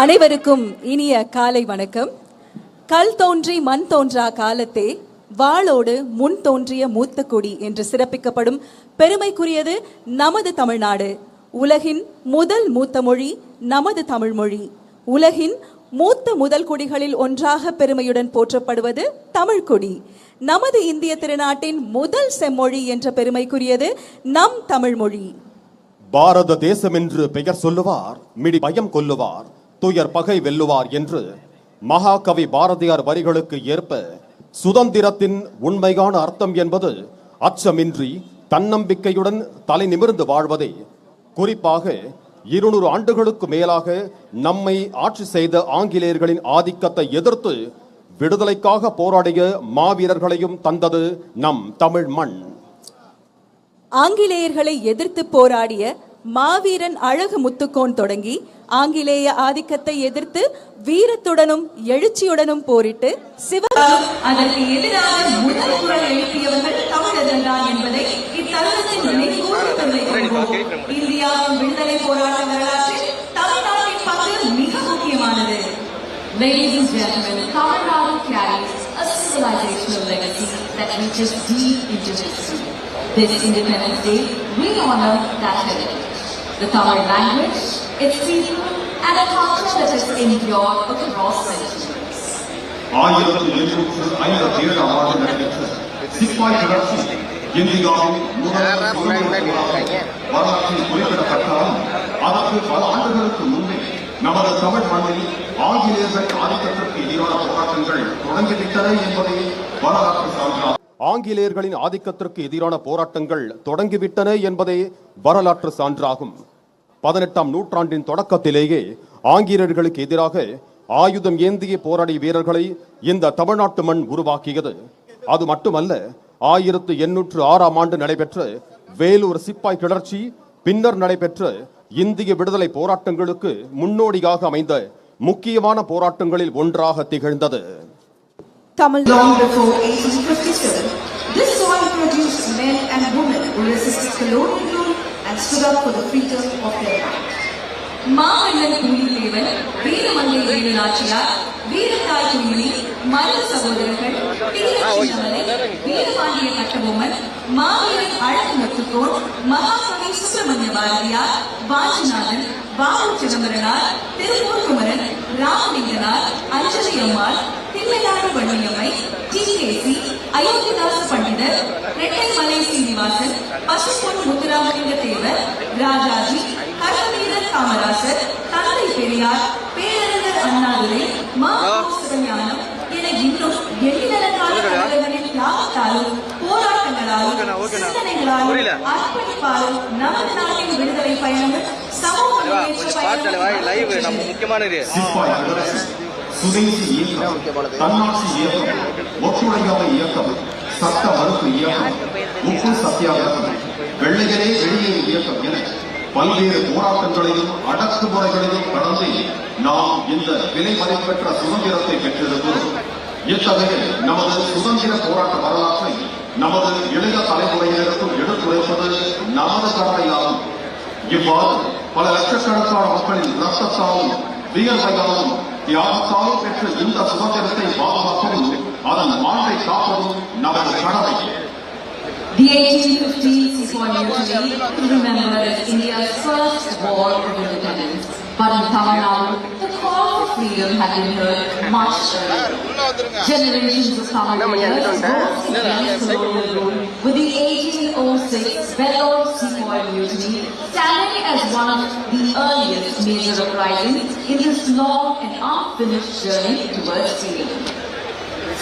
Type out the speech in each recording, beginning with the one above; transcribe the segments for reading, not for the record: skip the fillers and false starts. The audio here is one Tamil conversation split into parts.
அனைவருக்கும் இனிய காலை வணக்கம். கல் தோன்றி மண் தோன்றா காலத்தே வாளோடு முன் தோன்றிய மூத்த கொடி என்று சிறப்பிக்கப்படும் பெருமைக்குரியது நமது தமிழ்நாடு. உலகின் முதல் மூத்த மொழி நமது தமிழ் மொழி. உலகின் மூத்த முதல் கொடிகளில் ஒன்றாக பெருமையுடன் போற்றப்படுவது தமிழ் கொடி. நமது இந்திய திருநாட்டின் முதல் செம்மொழி என்ற பெருமைக்குரியது நம் தமிழ் மொழி. பாரத தேசம் என்று பெயர் சொல்லுவார், மிடி பயம் கொல்லுவார், துயர் பகை வெல்லுவார் என்று மகாகவி பாரதியார் வரிகளுக்கு ஏற்ப சுதந்திரத்தின் உண்மையான அர்த்தம் என்பது அச்சமின்றி தன்னம்பிக்கையுடன் தலை நிமிர்ந்து வாழ்வதே. குறிப்பாக 200 ஆண்டுகளுக்கு மேலாக நம்மை ஆட்சி செய்த ஆங்கிலேயர்களின் ஆதிக்கத்தை எதிர்த்து விடுதலைக்காக போராடிய மாவீரர்களையும் தந்தது நம் தமிழ் மண். ஆங்கிலேயர்களை எதிர்த்து போராடிய மாவீரன் அழகு முத்துக்கோன் தொடங்கி ஆங்கிலேய ஆதிக்கத்தை எதிர்த்து வீரத்துடனும் எழுச்சியுடனும் போரிட்டு அதற்கு எதிராக முதல் குரல் எழுப்பியவர்கள் தமிழர்கள் என்பதை இத்தருணத்தில் இந்தியாவின் விடுதலை போராட்ட வரலாற்றில் தமிழ்நாட்டின் பங்கு மிக முக்கியமானது. Ladies and gentlemen, Tamil Nadu carries a civilizational legacy that reaches deep into history. This Independence Day, we honor that heritage. The Tamil language, its people, and a culture that has endured across centuries. 1857 ஆண்டு நடைபெற்ற சிப்பாய் கிளர்ச்சி இந்தியாவின் வரலாற்றில் குறிப்பிடப்பட்டாலும் அதற்கு பல ஆண்டுகளுக்கு முன்பே நமது தமிழ் மண்ணில் ஆங்கிலேயர்கள் ஆதிக்கத்திற்கு எதிரான போராட்டங்கள் தொடங்கிவிட்டன என்பதை வரலாற்று சான்றாகும். ஆங்கிலேயர்களின் ஆதிக்கத்திற்கு எதிரான போராட்டங்கள் தொடங்கிவிட்டன என்பதே வரலாற்று சான்றாகும். 18ஆம் நூற்றாண்டின் தொடக்கத்திலேயே ஆங்கிலேயர்களுக்கு எதிராக ஆயுதம் ஏந்திய போராடிய வீரர்களை இந்த தமிழ்நாட்டு மண் உருவாக்கியது. அது மட்டுமல்ல, 1806ஆம் ஆண்டு நடைபெற்ற வேலூர் சிப்பாய் கிளர்ச்சி பின்னர் நடைபெற்ற இந்திய விடுதலை போராட்டங்களுக்கு முன்னோடியாக அமைந்த முக்கியமான போராட்டங்களில் ஒன்றாக திகழ்ந்தது. Tamil long before 1857, this soil produced men and women who resisted colonial rule and stood up for the freedom of their land. மாமன்னன் பூலித்தேவன், வீரமங்கை வேலுநாச்சியார், வீரத்தாய் குயிலி, மருது சகோதரர்கள், வீரபாண்டிய கட்டபொம்மன், மாவீரன் அழகு முத்துக்கோன், மகாகவி சுப்பிரமணிய பாரதியார், வாஞ்சிநாதன், பாபு சிதம்பரனார், திருப்பூர் குமரன், ராமலிங்கனார், அஞ்சலி அம்மாள், தில்லையாறு வள்ளியம்மை, டி.கே.சி., அயோத்திதாச பண்டிதர், ரெட்டைமலை சீனிவாசன், பசும்பொன் முத்துராமலிங்க தேவர், ராஜாஜி, கர்மவீரர் காமராசர், தந்தை பெரியார், பேரறிஞர் அண்ணாதுரை, மா. சிவஞானம் என இன்னும் எண்ணிலடங்காத தலைவர்களின் தியாகத்தாலும் போராட்டங்களாலும் சிந்தனைகளாலும் அர்ப்பணிப்பாலும் நமது நாட்டின் விடுதலை பயணங்கள் சமூக சுதேசி இயக்கம், தன்னாட்சி இயக்கம், ஒத்துழையாமை இயக்கம், சட்ட மறுப்பு இயக்கம், உப்பு சத்தியாகிரகம், வெள்ளையரே வெளியே இயக்கம் என பல்வேறு போராட்டங்களையும் அடக்குமுறைகளையும் கடந்து நாம் இந்த விலை மதிப்பெற்ற சுதந்திரத்தை பெற்றிருக்கிறோம். இத்தகைய நமது சுதந்திர போராட்ட வரலாற்றை நமது இளைய தலைமுறையினருக்கும் எடுத்துரைப்பது நமது கடமையாகும். இவ்வாறு பல லட்சக்கணக்கான மக்களின் ரத்தத்தாலும் வியர்வையாலும் தியாகத்தாலும் பெற்ற இந்த சுதந்திரத்தை பாதுகாப்பதும் அதன் மாண்பை காப்பதும் நமது கடமை. The 1850s is one usually remembered as India's first war of independence, but in Tamil Nadu, the call for freedom had been heard much earlier. Generations of Tamilians rose against colonial rule with the 1806 Vellore Sepoy Mutiny standing as one of the earliest major uprisings in this long and unfinished journey towards freedom.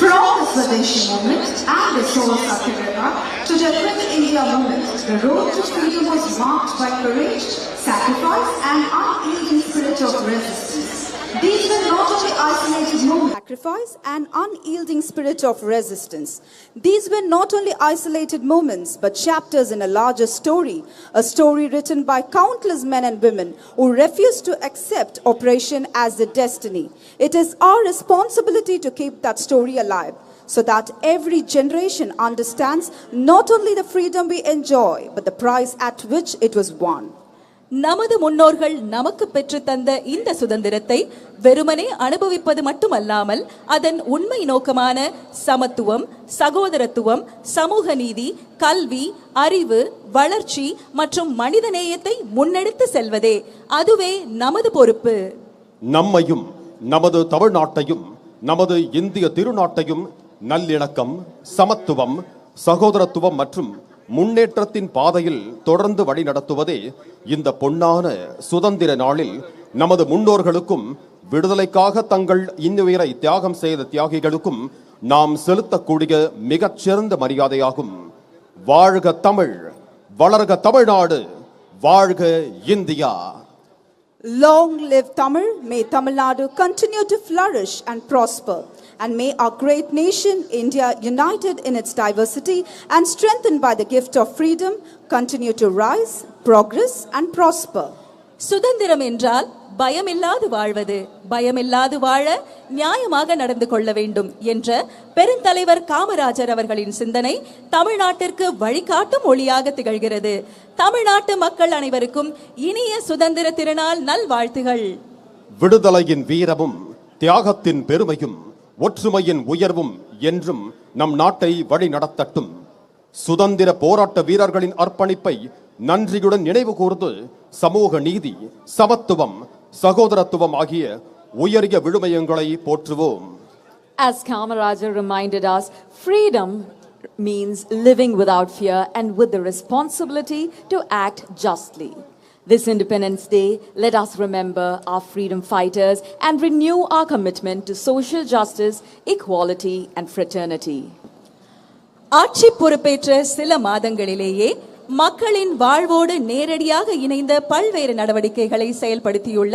From the Swadeshi movement and the Soul Satyagraha to the Quit India movement, the road to freedom was marked by courage, sacrifice and unyielding spirit of resistance. These were not only isolated moments. Sacrifice and unyielding spirit of resistance. These were not only isolated moments, but chapters in a larger story, a story written by countless men and women who refused to accept oppression as their destiny. It is our responsibility to keep that story alive, so that every generation understands not only the freedom we enjoy, but the price at which it was won. நமது முன்னோர்கள் நமக்கு பெற்று தந்த இந்த சுதந்திரத்தை வெறுமனே அனுபவிப்பது மட்டுமல்லாமல் அதன் உண்மை நோக்கமான சமத்துவம், சகோதரத்துவம், சமூக நீதி, கல்வி, அறிவு, வளர்ச்சி மற்றும் மனிதநேயத்தை முன்னெடுத்து செல்வதே அதுவே நமது பொறுப்பு. நம்மையும் நமது தமிழ்நாட்டையும் நமது இந்திய திருநாட்டையும் நல்லிணக்கம், சமத்துவம், சகோதரத்துவம் மற்றும் முன்னேற்றத்தின் பாதையில் தொடர்ந்து வழிநடத்துவதே இந்த பொன்னான சுதந்திர நாளில் நமது முன்னோர்களுக்கும் விடுதலைக்காக தங்கள் இன்னுயிரை தியாகம் செய்த தியாகிகளுக்கும் நாம் செலுத்தக்கூடிய மிகச்சிறந்த மரியாதையாகும். வாழ்க தமிழ், வளர்க தமிழ்நாடு, வாழ்க India. Long live Tamil, may Tamil Nadu continue to flourish and prosper, and may our great nation, India, united in its diversity and strengthened by the gift of freedom, continue to rise, progress and prosper. சுதந்திரம் என்றால் பயமில்லாது வாழ்வது, பயமில்லாது வாழ நியாயமாக நடந்து கொள்ள வேண்டும் என்ற பெருந்தலைவர் காமராஜர் அவர்களின் சிந்தனை தமிழ்நாட்டிற்கு வழிகாட்டும் ஒளியாக திகழ்கிறது. தமிழ்நாட்டு மக்கள் அனைவருக்கும் இனிய சுதந்திர திருநாள் நல்வாழ்த்துகள். விடுதலையின் வீரமும் தியாகத்தின் பெருமையும் ஒற்றுமையின் உயர்வும் என்றும் நம் நாட்டை வழி நடத்தட்டும். சுதந்திர போராட்ட வீரர்களின் அர்ப்பணிப்பை நன்றியுடன் நினைவு கூர்ந்து சமூக நீதி, சமத்துவம், சகோதரத்துவம் ஆகிய உயரிய விழுமியங்களை போற்றுவோம். As Kamarajar reminded us, freedom means living without fear and with the responsibility to act justly. This Independence Day, let us remember our freedom fighters and renew our commitment to social justice, equality and fraternity. ஆட்சி பொறுப்பேற்ற சில மாதங்களிலேயே மக்களின் வாழ்வோடு நேரடியாக இணைந்த பல்வேறு நடவடிக்கைகளை செயல்படுத்தியுள்ள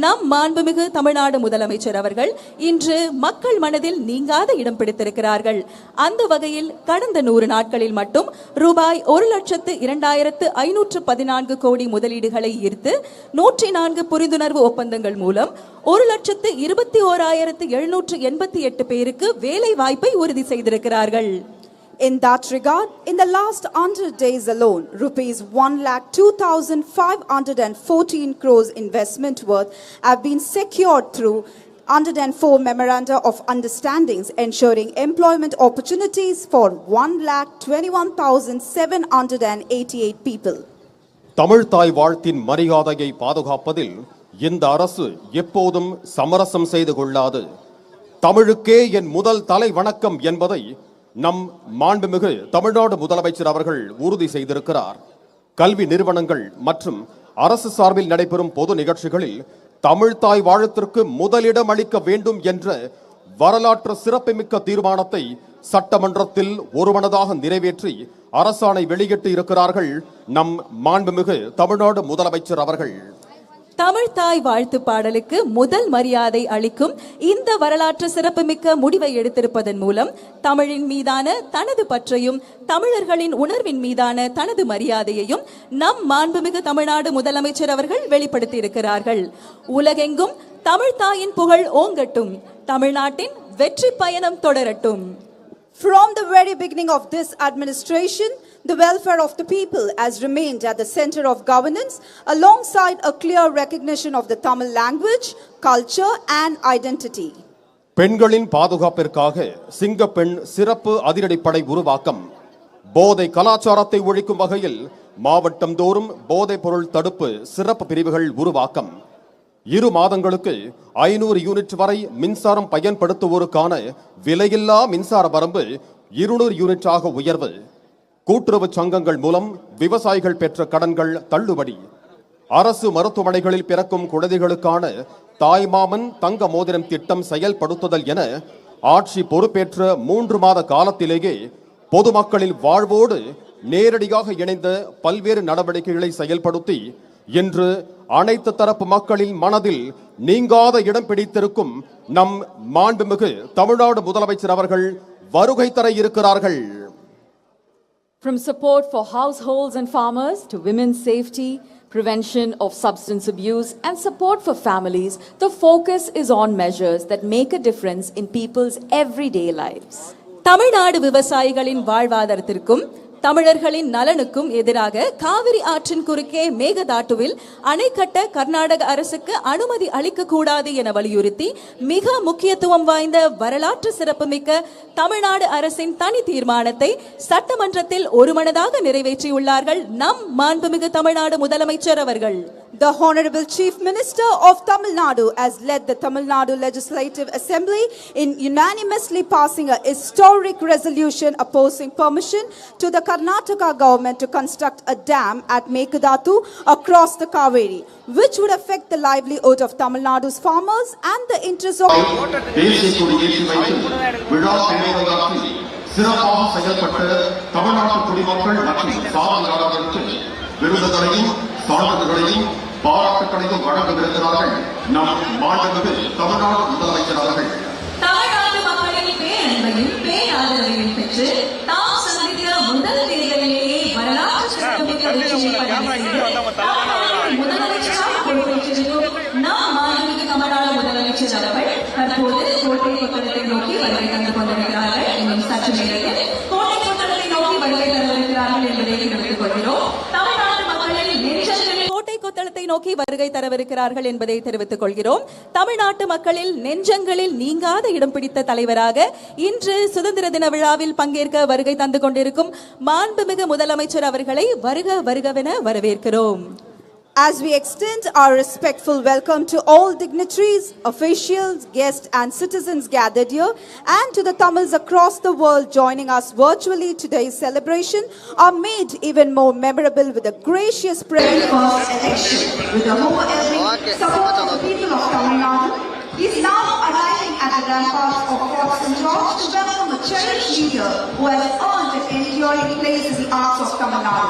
நம் மாண்புமிகு தமிழ்நாடு முதலமைச்சர் அவர்கள் இன்று மக்கள் மனதில் நீங்காத இடம் பிடித்திருக்கிறார்கள். அந்த வகையில் கடந்த 100 நாட்களில் மட்டும் ரூபாய் 1,02,514 கோடி முதலீடுகளை ஈர்த்து 104 புரிந்துணர்வு ஒப்பந்தங்கள் மூலம் 1,21,788 பேருக்கு வேலை வாய்ப்பை உறுதி செய்திருக்கிறார்கள். In that regard, in the last 100 days alone, rupees 1,02,514 crores investment worth have been secured through 104 memoranda of understandings, ensuring employment opportunities for 1,21,788 people. Tamil தாய் வாழ்த்தின் மரியாதையை பாதுகாப்பதில் இந்த அரசு எப்போதும் சமரசம் செய்து கொள்ளாது. தமிழுக்கே என் முதல் தலை வணக்கம் என்பதை நம் மாண்புமிகு தமிழ்நாடு முதலமைச்சர் அவர்கள் உறுதி செய்திருக்கிறார். கல்வி நிறுவனங்கள் மற்றும் அரசு சார்பில் நடைபெறும் பொது நிகழ்ச்சிகளில் தமிழ் தாய் வாழ்த்திற்கு முதலிடம் அளிக்க வேண்டும் என்ற வரலாற்று சிறப்புமிக்க தீர்மானத்தை சட்டமன்றத்தில் ஒருமனதாக நிறைவேற்றி அரசாணை வெளியிட்டு இருக்கிறார்கள் நம் மாண்புமிகு தமிழ்நாடு முதலமைச்சர் அவர்கள். தமிழ் தாய் வாழ்த்து பாடலுக்கு முதல் மரியாதை அளிக்கும் இந்த வரலாற்று சிறப்புமிக்க முடிவை எடுத்திருப்பதன் மூலம் தமிழின் மீதான தனது பற்றையும் தமிழர்களின் உணர்வின் மீதான தனது மரியாதையையும் நம் மாண்புமிகு தமிழ்நாடு முதலமைச்சர் அவர்கள் வெளிப்படுத்தி இருக்கிறார்கள். உலகெங்கும் தமிழ் தாயின் புகழ் ஓங்கட்டும், தமிழ்நாட்டின் வெற்றி பயணம் தொடரட்டும். From the very beginning of this administration, the welfare of the people has remained at the center of governance, alongside a clear recognition of the Tamil language, culture and identity. பெண்களின் பாதுகாப்பிற்காக சிங்கப்பெண் சிறப்பு அதிரடிப்படை உருவாக்கம். போதை கலாச்சாரத்தை ஒழிக்கும் வகையில் மாவட்டம் தோறும் போதைப் பொருள் தடுப்பு சிறப்பு பிரிவுகள் உருவாக்கம். 2 மாதங்களுக்கு 500 யூனிட் வரை மின்சாரம் பயன்படுத்துவோருக்கான விலையில்லா மின்சார வரம்பு 200 யூனிட்டாக உயர்வு. கூட்டுறவு சங்கங்கள் மூலம் விவசாயிகள் பெற்ற கடன்கள் தள்ளுபடி. அரசு மருத்துவமனைகளில் பிறக்கும் குழந்தைகளுக்கான தாய்மாமன் தங்க மோதிரம் திட்டம் செயல்படுத்துதல் என ஆட்சி பொறுப்பேற்ற 3 மாத காலத்திலேயே பொதுமக்களின் வாழ்வோடு நேரடியாக இணைந்த பல்வேறு நடவடிக்கைகளை செயல்படுத்தி இன்று அனைத்து தரப்பு மக்களின் மனதில் நீங்காத இடம் பிடித்திருக்கும் நம் மாண்புமிகு தமிழ்நாடு முதலமைச்சர் அவர்கள் வருகை தர இருக்கிறார்கள். From support for households and farmers to women's safety, prevention of substance abuse and support for families, the focus is on measures that make a difference in people's everyday lives. Tamil Nadu விவசாயிகளின் வாழ்வாதாரத்திற்கும் தமிழர்களின் நலனுக்கும் எதிராக காவிரி ஆற்றின் குறுக்கே மேகதாட்டுவில் அணை கட்ட கர்நாடக அரசுக்கு அனுமதி அளிக்கக்கூடாது என வலியுறுத்தி மிக முக்கியத்துவம் வாய்ந்த வரலாற்று சிறப்புமிக்க தமிழ்நாடு அரசின் தனி தீர்மானத்தை சட்டமன்றத்தில் ஒருமனதாக நிறைவேற்றியுள்ளார்கள் நம் மாண்புமிகு தமிழ்நாடு முதலமைச்சர் அவர்கள். The Honorable Chief Minister of Tamil Nadu has led the Tamil Nadu Legislative Assembly in unanimously passing a historic resolution opposing permission to the Karnataka government to construct a dam at Mekadatu across the Kaveri, which would affect the livelihood of Tamil Nadu's farmers and the interests of தேசிய கொடி ஏற்றி வைத்து விழா பேரவையாற்றி சிறப்பாக செயல்பட்ட தமிழ்நாட்டு குடிமக்கள் மற்றும் சாதனையாளர்களுக்கு விருதுகளையும் சான்றிதழ்களையும் பாராட்டுகளையும் வழங்கவிருக்கிறார்கள் நம் மாண்புமிகு தமிழ்நாடு முதலமைச்சர் அவர்கள். தமிழ்நாட்டு மக்களின் பேரன்பையும் பேராதரவையும் பெற்று தாம் சந்தித்த முதல் தேர்தலிலேயே வரலாற்று சிறப்புமிக்க வெற்றியை முதலமைச்சராக பொறுப்பேற்றிருக்கும் நம் மாண்புமிகு தமிழ்நாடு முதலமைச்சர் அவர்கள் தற்போது கோட்டை கொத்தளத்தை நோக்கி வருகை தந்து கொண்டிருக்கிறார்கள். இன்னும் சற்று நேரத்தில் கோட்டை கொத்தளத்தை நோக்கி வருகை தரவிருக்கிறார்கள் என்பதை தெரிவித்துக் கொள்கிறோம். தமிழ்நாட்டு மக்களின் நெஞ்சங்களில் கோட்டை கொத்தளத்தை நோக்கி வருகை தரவிருக்கிறார்கள் என்பதை தெரிவித்துக் கொள்கிறோம். தமிழ்நாட்டு மக்களில் நெஞ்சங்களில் நீங்காத இடம் பிடித்த தலைவராக இன்று சுதந்திர தின விழாவில் பங்கேற்க வருகை தந்து கொண்டிருக்கும் மாண்புமிகு முதலமைச்சர் அவர்களை வருக வருகவென வரவேற்கிறோம். As we extend our respectful welcome to all dignitaries, officials, guests and citizens gathered here and to the Tamils across the world joining us virtually, today's celebration are made even more memorable with a gracious prayer. First election with the overwhelming support of the people of Tamil Nadu is now arriving at the ramparts of Fort St. George to welcome a cherished leader who has earned an enduring place in the arts of Tamil Nadu.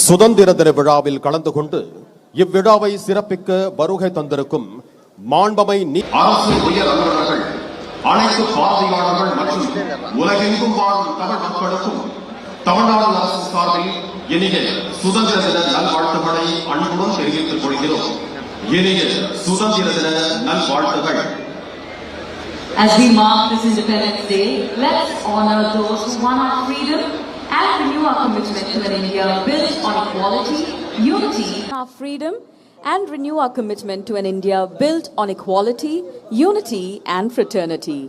சுதந்திர தின விழாவில் கலந்து கொண்டு இவ்விழாவை சிறப்பிக்க வருகை தந்திருக்கும் மாண்பமை அரசு உயர் அலுவலர்கள், அனைத்து பார்வையாளர்கள் மற்றும் உலகெங்கும் வாழும் தமிழ் மக்களுக்கும் தமிழ்நாடு அரசு சார்பில் இனிய சுதந்திர தின நல்வாழ்த்துக்களை அன்புடன் தெரிவித்துக் கொள்கிறோம். இனிய சுதந்திர தின நல்வாழ்த்துகள். As we mark this Independence Day, let's honor those who won our freedom and renew our commitment to an India built on equality, unity, Our freedom and renew our commitment to an India built on equality, unity and fraternity.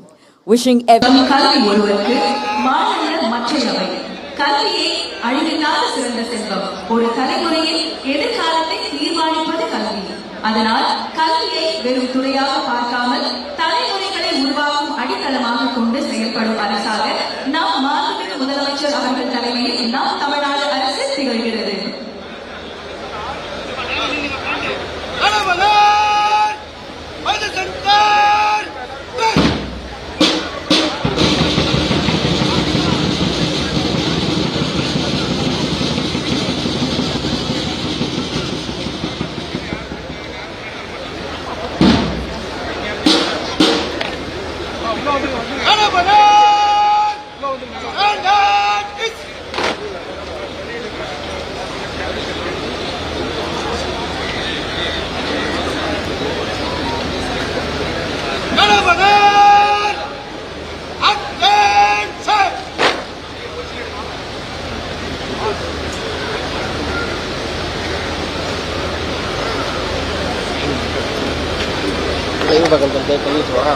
Wishing every கல்வி ஒருவருக்கு மாநில மற்றவை. கல்வியை அழிவில்லாத சிறந்த செல்வம். ஒரு தலைமுறையின் எதிர்காலத்தை தீர்மானிப்பது கல்வி. அதனால் கல்வியை வெறும் துறையாக பார்க்காமல் தலைமுறைகளை உருவாக்கும் அடித்தளமாக கொண்டு செயல்படும் அரசாக நம் மாண்புமிகு முதலமைச்சர் அவர்கள் தலைமையில் நம் தமிழ்நாடு அரசு திகழ்கிறது. லைவ் பக்கத்தில் பண்ணிட்டு வா.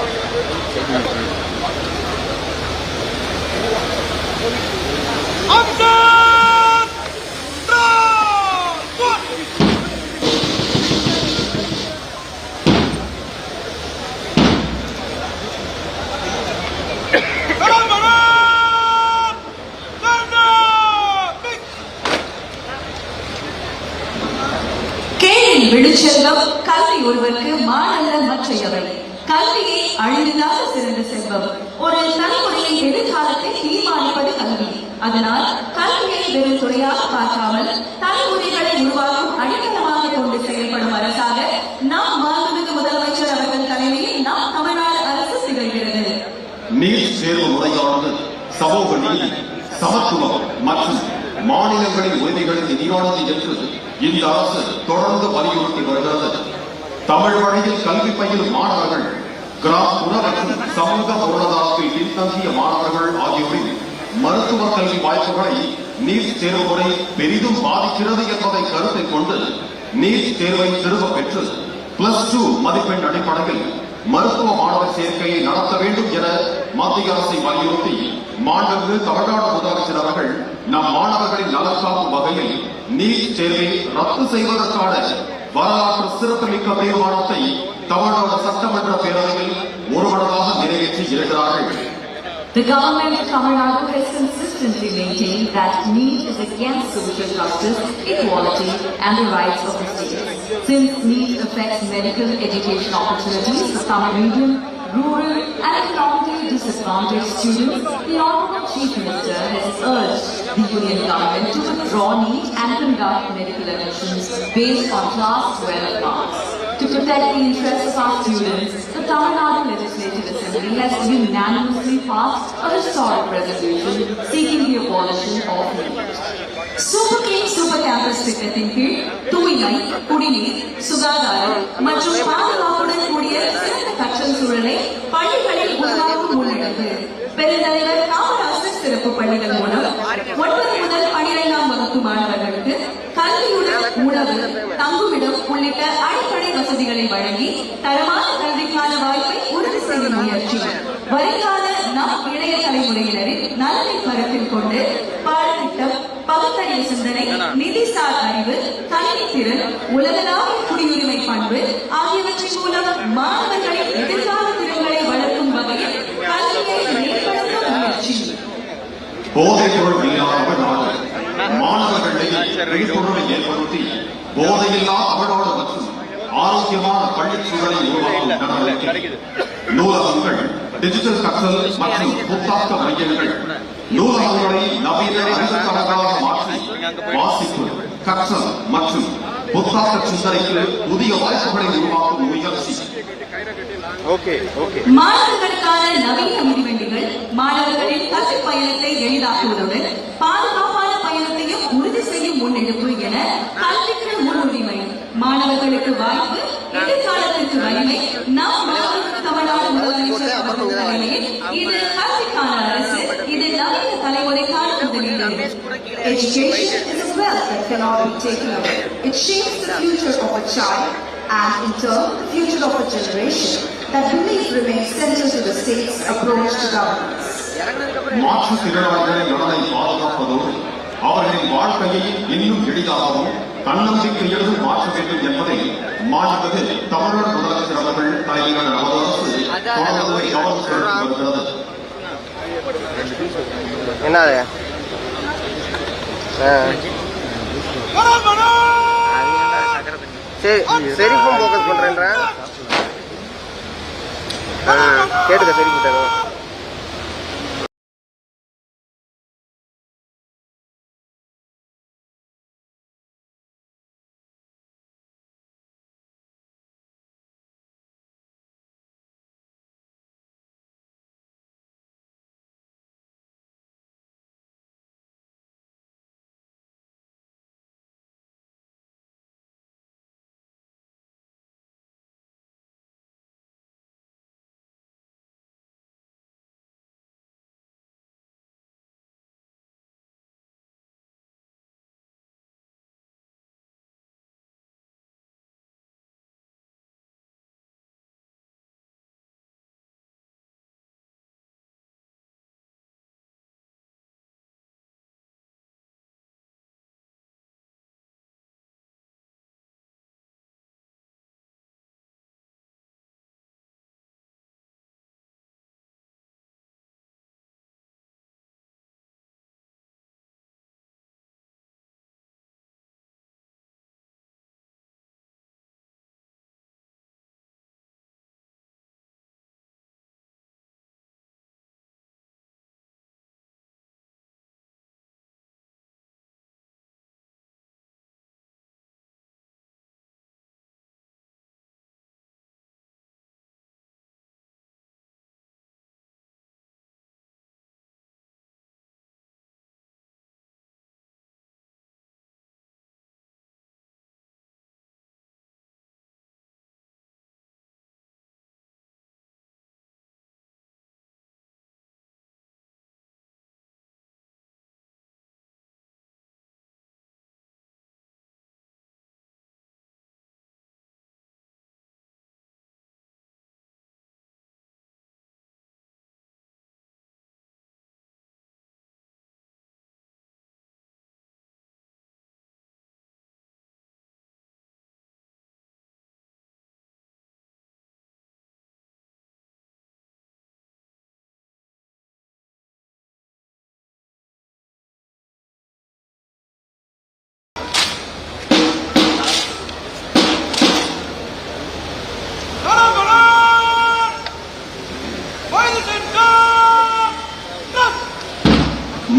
கேளின் விழுச்செல்வம் கல்வி ஒருவருக்கு மாணவ மற்றையவை. கல்வியை அழிவில்லாத சிறந்த செல்வம். ஒரு தலைமுறையின் எதிர்காலத்தை தீர்மானிப்பது கல்வி. அதனால் கல்வியை வெறும் துறையாக பார்க்காமல் தலைமுறைகளை உருவாக்கும் அடித்தளமாக கொண்டு செயல்படும் அரசாக நாம் மாண்புமிகு முதலமைச்சர் அவர்கள் தலைமையில் நாம் தமிழ்நாடு அரசு திகழ்கிறது. நீட் தேர்வு முறையானது சமூக நீதி, சமத்துவம் மற்றும் மாநிலங்களின் உரிமைகளுக்கு எதிரானது என்று இந்த அரசு தொடர்ந்து வலியுறுத்தி வருகிறது. தமிழ் வழியில் கல்வி பயிலும் மாணவர்கள், கிராமப்புற மற்றும் சமூக பொருளாதாரத்தில் பின்தங்கிய மாணவர்கள் ஆகியோரின் மருத்துவ கல்வி வாய்ப்புகளை நீட் தேர்வு முறை பெரிதும் பாதிக்கிறது என்பதை கருத்தில் கொண்டு நீட் தேர்வை திரும்ப பெற்று +2 மதிப்பெண் அடிப்படையில் மருத்துவ மாணவர் சேர்க்கையை நடத்த வேண்டும் என மத்திய அரசை வலியுறுத்தி மாண்புமிகு தமிழ்நாடு முதலமைச்சர் அவர்கள் நம் மாணவர்களின் நலன் காக்கும் வகையில் நீட் தேர்வை ரத்து செய்வதற்கான வரலாற்று சிறப்புமிக்க தீர்மானத்தை தமிழ்நாடு சட்டமன்ற பேரவையில் ஒருமனதாக நிறைவேற்றி இருக்கிறார்கள். The government of Tamil Nadu has consistently maintained that NEET is against social justice, equality and the rights of the state. Since NEET affects medical education opportunities for Tamil medium, rural and economically disadvantaged students, the Honorable Chief Minister has urged the Union government to withdraw NEET and conduct medical admissions based on class 12 marks. To protect the interests of our students, the Tamil Nadu Legislative Assembly has unanimously passed a historic resolution seeking the abolition of NEET. Super clean super campus திட்டத்தின் கீழ் தூய்மை, குடிநீர், சுகாதாரம் மற்றும் பாதுகாப்புடன் கூடிய சிறந்த கற்றல் சூழலை பள்ளிகளில் உருவாக்கும் உள்ளடக்கு. பெருந்தலைவர் காமராஜர் சிறப்பு பள்ளிகள் மூலம் 9 முதல் 12ஆம் வகுப்பு மாணவர்களுக்கு கல்வியுடன் உணவு, தங்குமிடம் உள்ளிட்ட அடிப்படை வசதிகளை வழங்கி தரமான கல்விக்கான வாய்ப்பை உறுதி செய்யும் முயற்சி. வருங்கால நம் இளைய தலைமுறையினரின் நலனை கருத்தில் கொண்டு பாடத்திட்டம், பகுத்தறிவு சிந்தனை, நிதிசார் அறிவு, கல்வி திறன், உலகளாவிய குடியுரிமை பண்பு ஆகியவற்றின் மூலம் மாணவர்களின் எதிர்கால திறன்களை வளர்க்கும் வகையில் கல்வியை மேம்படுத்தும் முயற்சி. போதைப் பொருள் இல்லாத தமிழ்நாடு, மாணவர்களிடையே விழிப்புணர்வை ஏற்படுத்தி போதையில்லா தமிழ்நாடு மற்றும் ஆரோக்கியமான பள்ளிச் சூழலை உருவாக்கும் நடவடிக்கை. நூலகங்கள், டிஜிட்டல் கற்றல் மற்றும் புத்தாக்க மையங்கள், நூலகங்களை நவீன அறிவுத்தளங்களாக மாற்றி வாசிப்பு, கற்றல் மற்றும் புத்தாக்க சிந்தனைக்கு புதிய வாய்ப்புகளை உருவாக்கும் முயற்சி. மாணவர்களுக்கான நவீன மிதிவண்டிகள் மாணவர்களின் கல்வி பயணத்தை எளிதாக்குவதுடன் பாதுகாப்பான பயணத்தையும் உறுதி செய்யும் முன்னெடுப்பு என கல்விக்கு முன்னுரிமை. மாணவர்களுக்கு வாய்ப்பு, எதிர்காலத்திற்கு வலிமை. நாம் தமிழ்நாடு முதலமைச்சர் அவர்கள் தலைமையில் இது கல்விக்கான அரசு, இது நவீன தலைமுறைக்கான முதலீடு. Education is a wealth that cannot be taken away. It shapes the future of a child and in turn the future of a generation. That belief remains central to the state's approach to governance. மாற்றுத்திறனாளிகளின் நலனை பாதுகாப்பதோடு அவர்களின் வாழ்க்கையை இன்னும் எளிதாகவும் தன்னம்பிக்கையோடு மாற்ற வேண்டும் என்பதை மாண்புமிகு தமிழ்நாடு முதலமைச்சர் அவர்கள் தலைமையிலான நமது அரசு தொடர்ந்து கவனம் செலுத்தி வருகிறது. என்னது செரிஃபும் ஃபோக்கஸ் பண்றேன்றேன். கேட்டுக்க செரிஃபு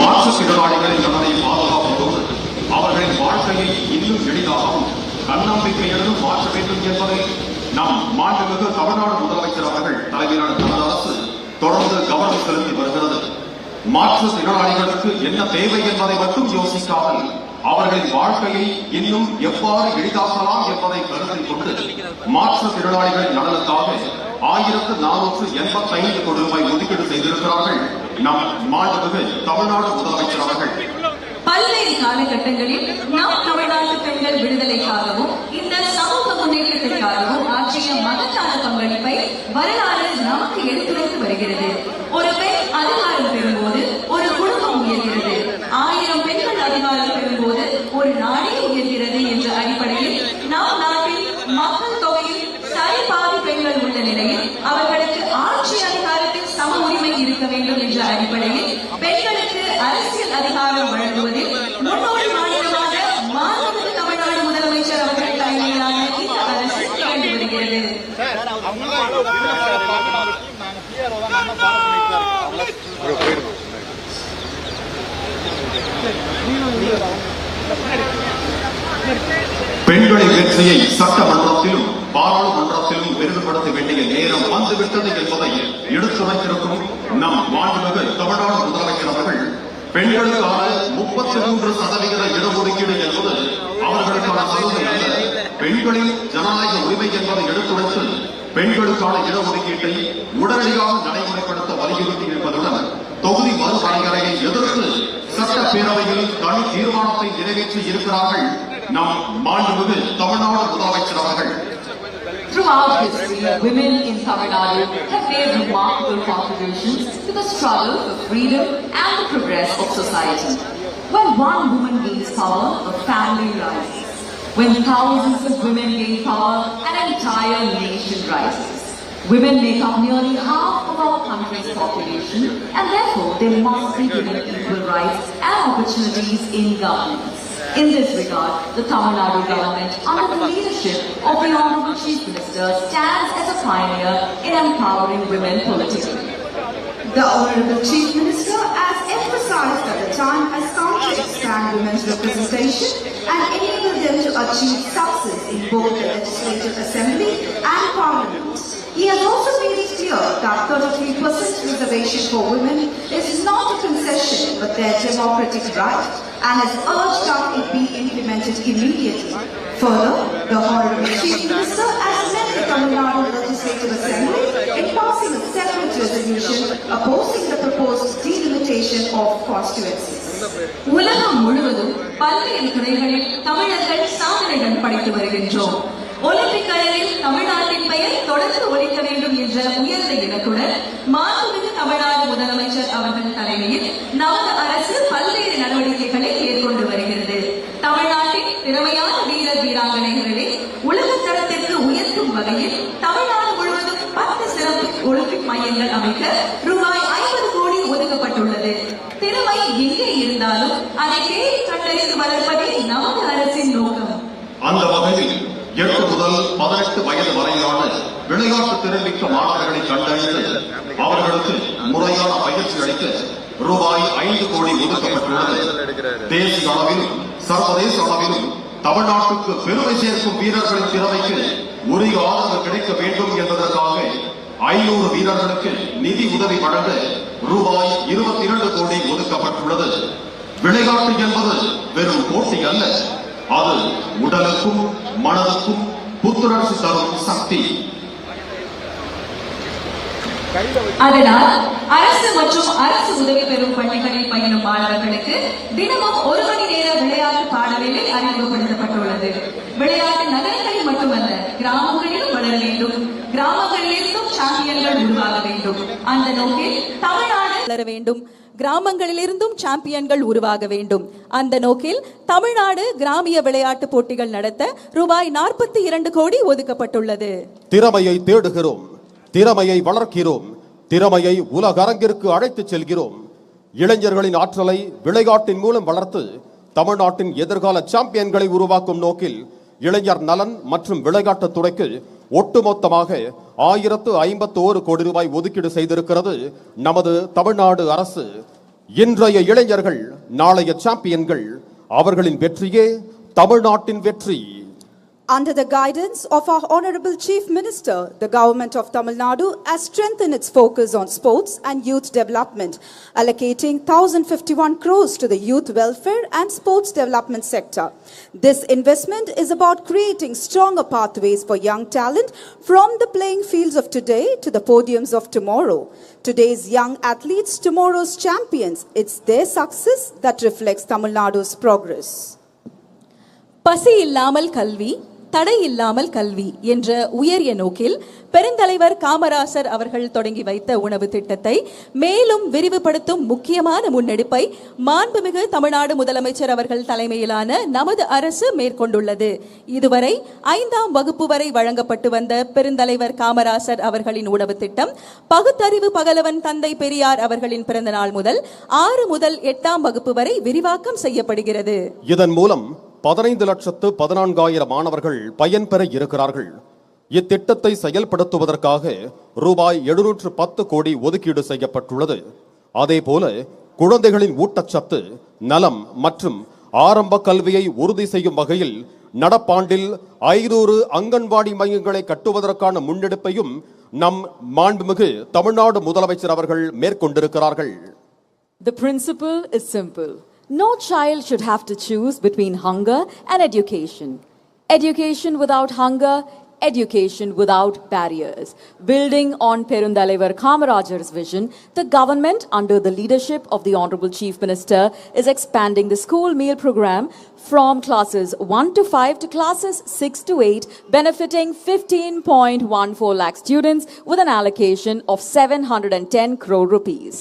மாற்றுத்திறனாளிகளின் நலனை பாதுகாப்பதோடு அவர்களின் வாழ்க்கையை இன்னும் எளிதாகவும் தன்னம்பிக்கையுடன் மாற்ற வேண்டும் என்பதை நம் மாண்புமிகு தமிழ்நாடு முதலமைச்சர் அவர்கள் தலைமையிலான தமது அரசு தொடர்ந்து கவனம் செலுத்தி வருகிறது. மாற்றுத்திறனாளிகளுக்கு என்ன தேவை என்பதை மட்டும் யோசிக்காமல் அவர்களின் வாழ்க்கையை இன்னும் எவ்வாறு எளிதாக்கலாம் என்பதை கருத்தில் கொண்டு மாற்றுத்திறனாளிகளின் நலனுக்காக 1485 கோடி ரூபாய் ஒதுக்கீடு செய்திருக்கிறார்கள் நம் மாண்புமிகு தமிழ்நாடு முதலமைச்சர் அவர்கள். பல்வேறு காலகட்டங்களில் நம் தமிழ்நாட்டு பெண்கள் விடுதலைக்காகவும் இந்த சமூக முன்னேற்றத்திற்காகவும் ஆற்றிய மகத்தான பங்களிப்பை வரலாறு நமக்கு எடுத்துரைத்து வருகிறது. ஒரு பெண் அதிகாரம் பெறும்போது ஒரு குடும்பம் உயர்கிறது, 1000 பெண்கள் அதிகாரம் பெறும்போது ஒரு நாடே உயர்கிறது என்ற அடிப்படையில் நம் நாட்டில் மக்கள் தொகையில் சரிபாதி பெண்கள் உள்ள நிலையில் அவர்களுக்கு ஆட்சி அதிகாரத்தில் சம உரிமை இருக்க வேண்டும் என்ற அடிப்படையில் பெண்களுக்கு அரசியல் அதிகாரம் வழங்குவதில் முன்னோடி மாநிலமாக மாண்புமிகு தமிழ்நாடு முதலமைச்சர் அவர்கள் தலைமையிலான இந்த அரசு திகழ்ந்து வருகிறது. பெண்களின் வெற்றியை சட்டமன்றத்திலும் பாராளுமன்றத்திலும் பெரிதுபடுத்த வேண்டிய நேரம் வந்துவிட்டது என்பதை எடுத்துரைத்திருக்கும் நம் மாண்புமிகு தமிழ்நாடு முதலமைச்சர் அவர்கள் பெண்களுக்கான 33% இடஒதுக்கீடு என்பது அவர்களுக்கான சலுகை அல்ல, பெண்களின் ஜனநாயக உரிமை என்பதை எடுத்துரைத்து பெண்களுக்கான இடஒதுக்கீட்டை உடனடியாக நடைமுறைப்படுத்த வலியுறுத்தி இருப்பதுடன் தொகுதி மறுவரையறையை எதிர்த்து சட்டப்பேரவையில் தனி தீர்மானத்தை நிறைவேற்றி இருக்கிறார்கள் நம் மாண்புமிகு தமிழ்நாடு முதலமைச்சர் அவர்கள். Throughout history, women in Tamil Nadu have made remarkable contributions to the struggle for freedom and the progress of society. When one woman gains power, a family rises. When thousands of women gain power, an entire nation rises. Women make up nearly half of our country's population, and therefore they must be given equal rights and opportunities in governance. In this regard, the Tamil Nadu government, under the leadership of the Honorable Chief Minister, stands as a pioneer in empowering women politically. The Honorable Chief Minister, as emphasized at the time, has come to expand women's representation and enable them to achieve success in both the Legislative Assembly and Parliament. He has also made it clear that 33% reservation for women is not a concession but their democratic right, and has urged that it be implemented immediately. Further, the Honorable Chief Minister has led the Tamil Nadu Legislative Assembly in passing a separate resolution opposing the proposed delimitation of constituencies. உலகம் முழுவதும் பல்வேறு துறைகளில் தமிழர்கள் சாதனைகள் படைத்து வருகின்றோம். ஒலிம்பிக் அளவில் தமிழ்நாட்டின் பெயர் தொடர்ந்து ஒலிக்க வேண்டும் என்ற உயர்ந்த இலக்குடன் மாண்புமிகு தமிழ்நாடு முதலமைச்சர் அவர்கள் தலைமையில் நமது அரசு பல்வேறு நடவடிக்கைகளை மேற்கொண்டு வருகிறது. தமிழ்நாட்டின் திறமையான வீரர் வீராங்கனைகளை உலக தரத்திற்கு உயர்த்தும் வகையில் தமிழ்நாடு முழுவதும் 10 சிறப்பு ஒலிம்பிக் மையங்கள் அமைக்க ரூபாய் 50 கோடி ஒதுக்கப்பட்டுள்ளது. திறமை எங்கே இருந்தாலும் அதை தேடி கண்டறிந்து வளர்ப்பதே நமது அரசின் நோக்கம். அந்த வகையில் 8 முதல் 18 வயது வரையிலான விளையாட்டு திறன்மிக்க மாணவர்களை கண்டறிந்து அவர்களுக்கு முறையான பயிற்சி அளிக்க ரூபாய் 5 கோடி ஒதுக்கப்பட்டுள்ளது. தேசிய அளவிலும் சர்வதேச அளவிலும் தமிழ்நாட்டுக்கு பெருமை சேர்க்கும் வீரர்களின் திறமைக்கு உரிய ஆதரவு கிடைக்க வேண்டும் என்பதற்காக 500 வீரர்களுக்கு நிதி உதவி வழங்க ரூபாய் 22 கோடி ஒதுக்கப்பட்டுள்ளது. விளையாட்டு என்பது வெறும் போட்டி அல்ல, அது உடலுக்கும் மனதுக்கும் புத்துணர்ச்சி தரும் சக்தி. அதனால் அரசு மற்றும் அரசு உதவி பெறும் பள்ளிகளில் பயிலும் மாணவர்களுக்கு தினமும் 1 மணி நேர விளையாட்டு பாடவேளை அறிமுகப்படுத்தப்பட்டுள்ளது. விளையாட்டு நகரங்களில் மட்டுமல்ல, கிராமங்களிலும் வளர வேண்டும், கிராமங்களிலிருந்தும் சாம்பியன்கள் உருவாக வேண்டும். அந்த நோக்கில் தமிழ்நாடு வளர வேண்டும், கிராமங்களிலிருந்தும் சாம்பியன்கள் உருவாக வேண்டும். அந்த நோக்கில் தமிழ்நாடு கிராமிய விளையாட்டு போட்டிகள் நடத்த ரூபாய் 42 கோடி ஒதுக்கப்பட்டுள்ளது. திறமையை தேடுகிறோம், திறமையை வளர்க்கிறோம், திறமையை உலக அரங்கிற்கு அழைத்துச் செல்கிறோம். இளைஞர்களின் ஆற்றலை விளையாட்டின் மூலம் வளர்த்து தமிழ்நாட்டின் எதிர்கால சாம்பியன்களை உருவாக்கும் நோக்கில் இளைஞர் நலன் மற்றும் விளையாட்டுத் துறைக்கு ஒட்டுமொத்தமாக 1051 கோடி ரூபாய் ஒதுக்கீடு செய்திருக்கிறது நமது தமிழ்நாடு அரசு. இன்றைய இளைஞர்கள் நாளைய சாம்பியன்கள். அவர்களின் வெற்றியே தமிழ்நாட்டின் வெற்றி. Under the guidance of our Honorable Chief Minister, the Government of Tamil Nadu has strengthened its focus on sports and youth development, allocating 1,051 crores to the youth welfare and sports development sector. This investment is about creating stronger pathways for young talent from the playing fields of today to the podiums of tomorrow. Today's young athletes, tomorrow's champions. It's their success that reflects Tamil Nadu's progress. பசி இல்லாமல் கல்வி, தடை இல்லாமல் கல்வி என்ற உயரிய நோக்கில் பெருந்தலைவர் காமராசர் அவர்கள் தொடங்கி வைத்த உணவு திட்டத்தை மேலும் விரிவுபடுத்தும் முக்கியமான முன்னெடுப்பை மாண்புமிகு தமிழ்நாடு முதலமைச்சர் அவர்கள் தலைமையிலான நமது அரசு மேற்கொண்டுள்ளது. இதுவரை 5ஆம் வகுப்பு வரை வழங்கப்பட்டு வந்த பெருந்தலைவர் காமராசர் அவர்களின் உணவு திட்டம் பகுத்தறிவு பகலவன் தந்தை பெரியார் அவர்களின் பிறந்த நாள் முதல் 6 முதல் 8ஆம் வகுப்பு வரை விரிவாக்கம் செய்யப்படுகிறது. இதன் மூலம் 15,14,000 மாணவர்கள் பயன்பெற இருக்கிறார்கள். இத்திட்டத்தை செயல்படுத்துவதற்காக ரூபாய் 710 கோடி ஒதுக்கீடு செய்யப்பட்டுள்ளது. அதேபோல குழந்தைகளின் ஊட்டச்சத்து, நலம் மற்றும் ஆரம்ப கல்வியை உறுதி செய்யும் வகையில் நடப்பாண்டில் 500 அங்கன்வாடி மையங்களை கட்டுவதற்கான முன்னெடுப்பையும் நம் மாண்புமிகு தமிழ்நாடு முதலமைச்சர் அவர்கள் மேற்கொண்டிருக்கிறார்கள். The principle is simple. No child should have to choose between hunger and education. Education without hunger, education without barriers. Building on Perundalaivar Kamarajar's vision, the government, under the leadership of the Honorable Chief Minister, is expanding the school meal program from classes 1 to 5 to classes 6 to 8, benefiting 15.14 lakh students with an allocation of 710 crore rupees.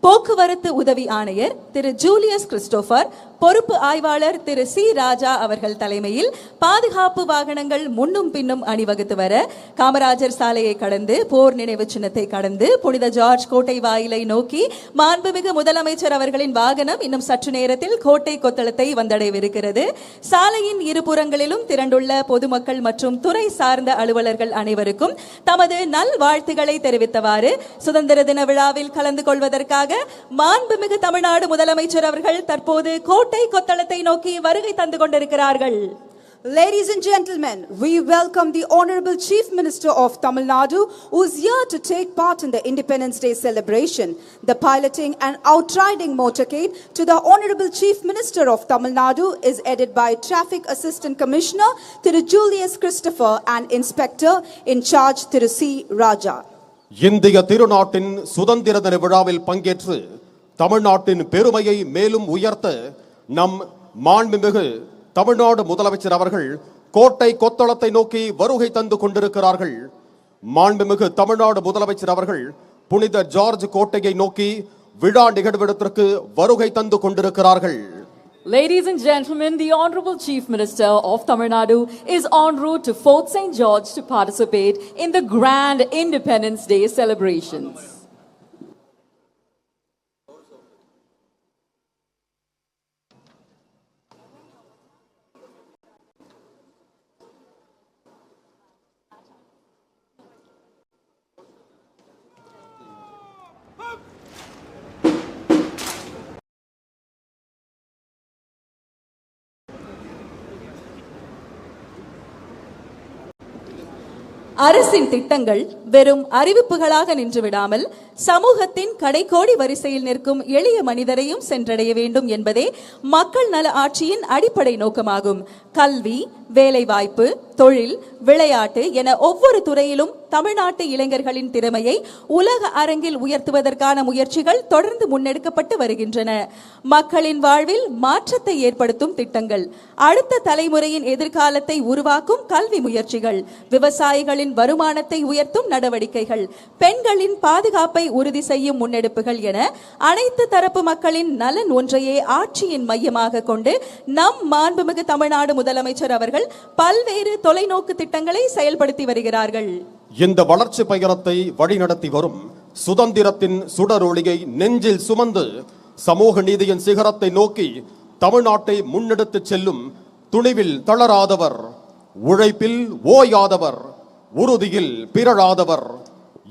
போக்குவரத்து உதவி ஆணையர் திரு ஜூலியஸ் கிறிஸ்டோபர், பொறுப்பு ஆய்வாளர் திரு சி ராஜா அவர்கள் தலைமையில் பாதுகாப்பு வாகனங்கள் முன்னும் பின்னும் அணிவகுத்து வர காமராஜர் சாலையை கடந்து போர் நினைவு சின்னத்தை கடந்து புனித ஜார்ஜ் கோட்டை வாயிலை நோக்கி மாண்புமிகு முதலமைச்சர் அவர்களின் வாகனம் இன்னும் சற்று நேரத்தில் கோட்டை கொத்தளத்தை வந்தடைவிருக்கிறது. சாலையின் இருபுறங்களிலும் திரண்டுள்ள பொதுமக்கள் மற்றும் துறை சார்ந்த அலுவலர்கள் அனைவருக்கும் தமது நல்வாழ்த்துக்களை தெரிவித்தவாறு சுதந்திர தின விழாவில் கலந்து கொள்வதற்காக மாண்புமிகு தமிழ்நாடு முதலமைச்சர் அவர்கள் தற்போது கோட்டை கொத்தளத்தை நோக்கி வருகை தந்து கொண்டிருக்கிறார்கள். Ladies and gentlemen, we welcome the Honorable Chief Minister of Tamil Nadu, who is here to take part in the Independence Day celebration. The piloting and outriding motorcade to the Honorable Chief Minister of Tamil Nadu is headed by Traffic Assistant Commissioner Thiru Julius Christopher and Inspector in charge Thiru C. Raja. இந்திய திருநாட்டின் சுதந்திர தின விழாவில் பங்கேற்று தமிழ்நாட்டின் பெருமையை மேலும் உயர்த்த நம் மாண்புமிகு தமிழ்நாடு முதலமைச்சர் அவர்கள் கோட்டை கொத்தளத்தை நோக்கி வருகை தந்து கொண்டிருக்கிறார்கள். மாண்புமிகு தமிழ்நாடு முதலமைச்சர் அவர்கள் புனித ஜார்ஜ் கோட்டையை நோக்கி விழா நிகழ்விடத்திற்கு வருகை தந்து கொண்டிருக்கிறார்கள். Ladies and gentlemen, the Honorable Chief Minister of Tamil Nadu is en route to Fort St. George to participate in the grand Independence Day celebrations. அரசின் திட்டங்கள் வெறும் அறிவிப்புகளாக நின்றுவிடாமல் சமூகத்தின் கடைக்கோடி வரிசையில் நிற்கும் எளிய மனிதரையும் சென்றடைய வேண்டும் என்பதே மக்கள் நல ஆட்சியின் அடிப்படை நோக்கமாகும். கல்வி, வேலைவாய்ப்பு, தொழில், விளையாட்டு என ஒவ்வொரு துறையிலும் தமிழ்நாட்டு இளைஞர்களின் திறமையை உலக அரங்கில் உயர்த்துவதற்கான முயற்சிகள் தொடர்ந்து முன்னெடுக்கப்பட்டு வருகின்றன. மக்களின் வாழ்வில் மாற்றத்தை ஏற்படுத்தும் திட்டங்கள், அடுத்த தலைமுறையின் எதிர்காலத்தை உருவாக்கும் கல்வி முயற்சிகள், விவசாயிகளின் வருமானத்தை உயர்த்தும் நடவடிக்கைகள், பெண்களின் பாதுகாப்பை உறுதி செய்யும் முன்னெடுப்புகள் என அனைத்து தரப்பு மக்களின் நலன் ஒன்றையே ஆட்சியின் மையமாக கொண்டு நம் மாண்புமிகு தமிழ்நாடு முதலமைச்சர் அவர்கள் பல்வேறு தொலைநோக்கு திட்டங்களை செயல்படுத்தி வருகிறார்கள். இந்த வளர்ச்சி பயணத்தை வழிநடத்தி வரும் சுதந்திரத்தின் சுடரொளியை நெஞ்சில் சுமந்து சமூக நீதியின் சிகரத்தை நோக்கி தமிழ்நாட்டை முன்னெடுத்து செல்லும் துணிவில் தளராதவர், உழைப்பில் ஓயாதவர், உறுதியில் பிறழாதவர்,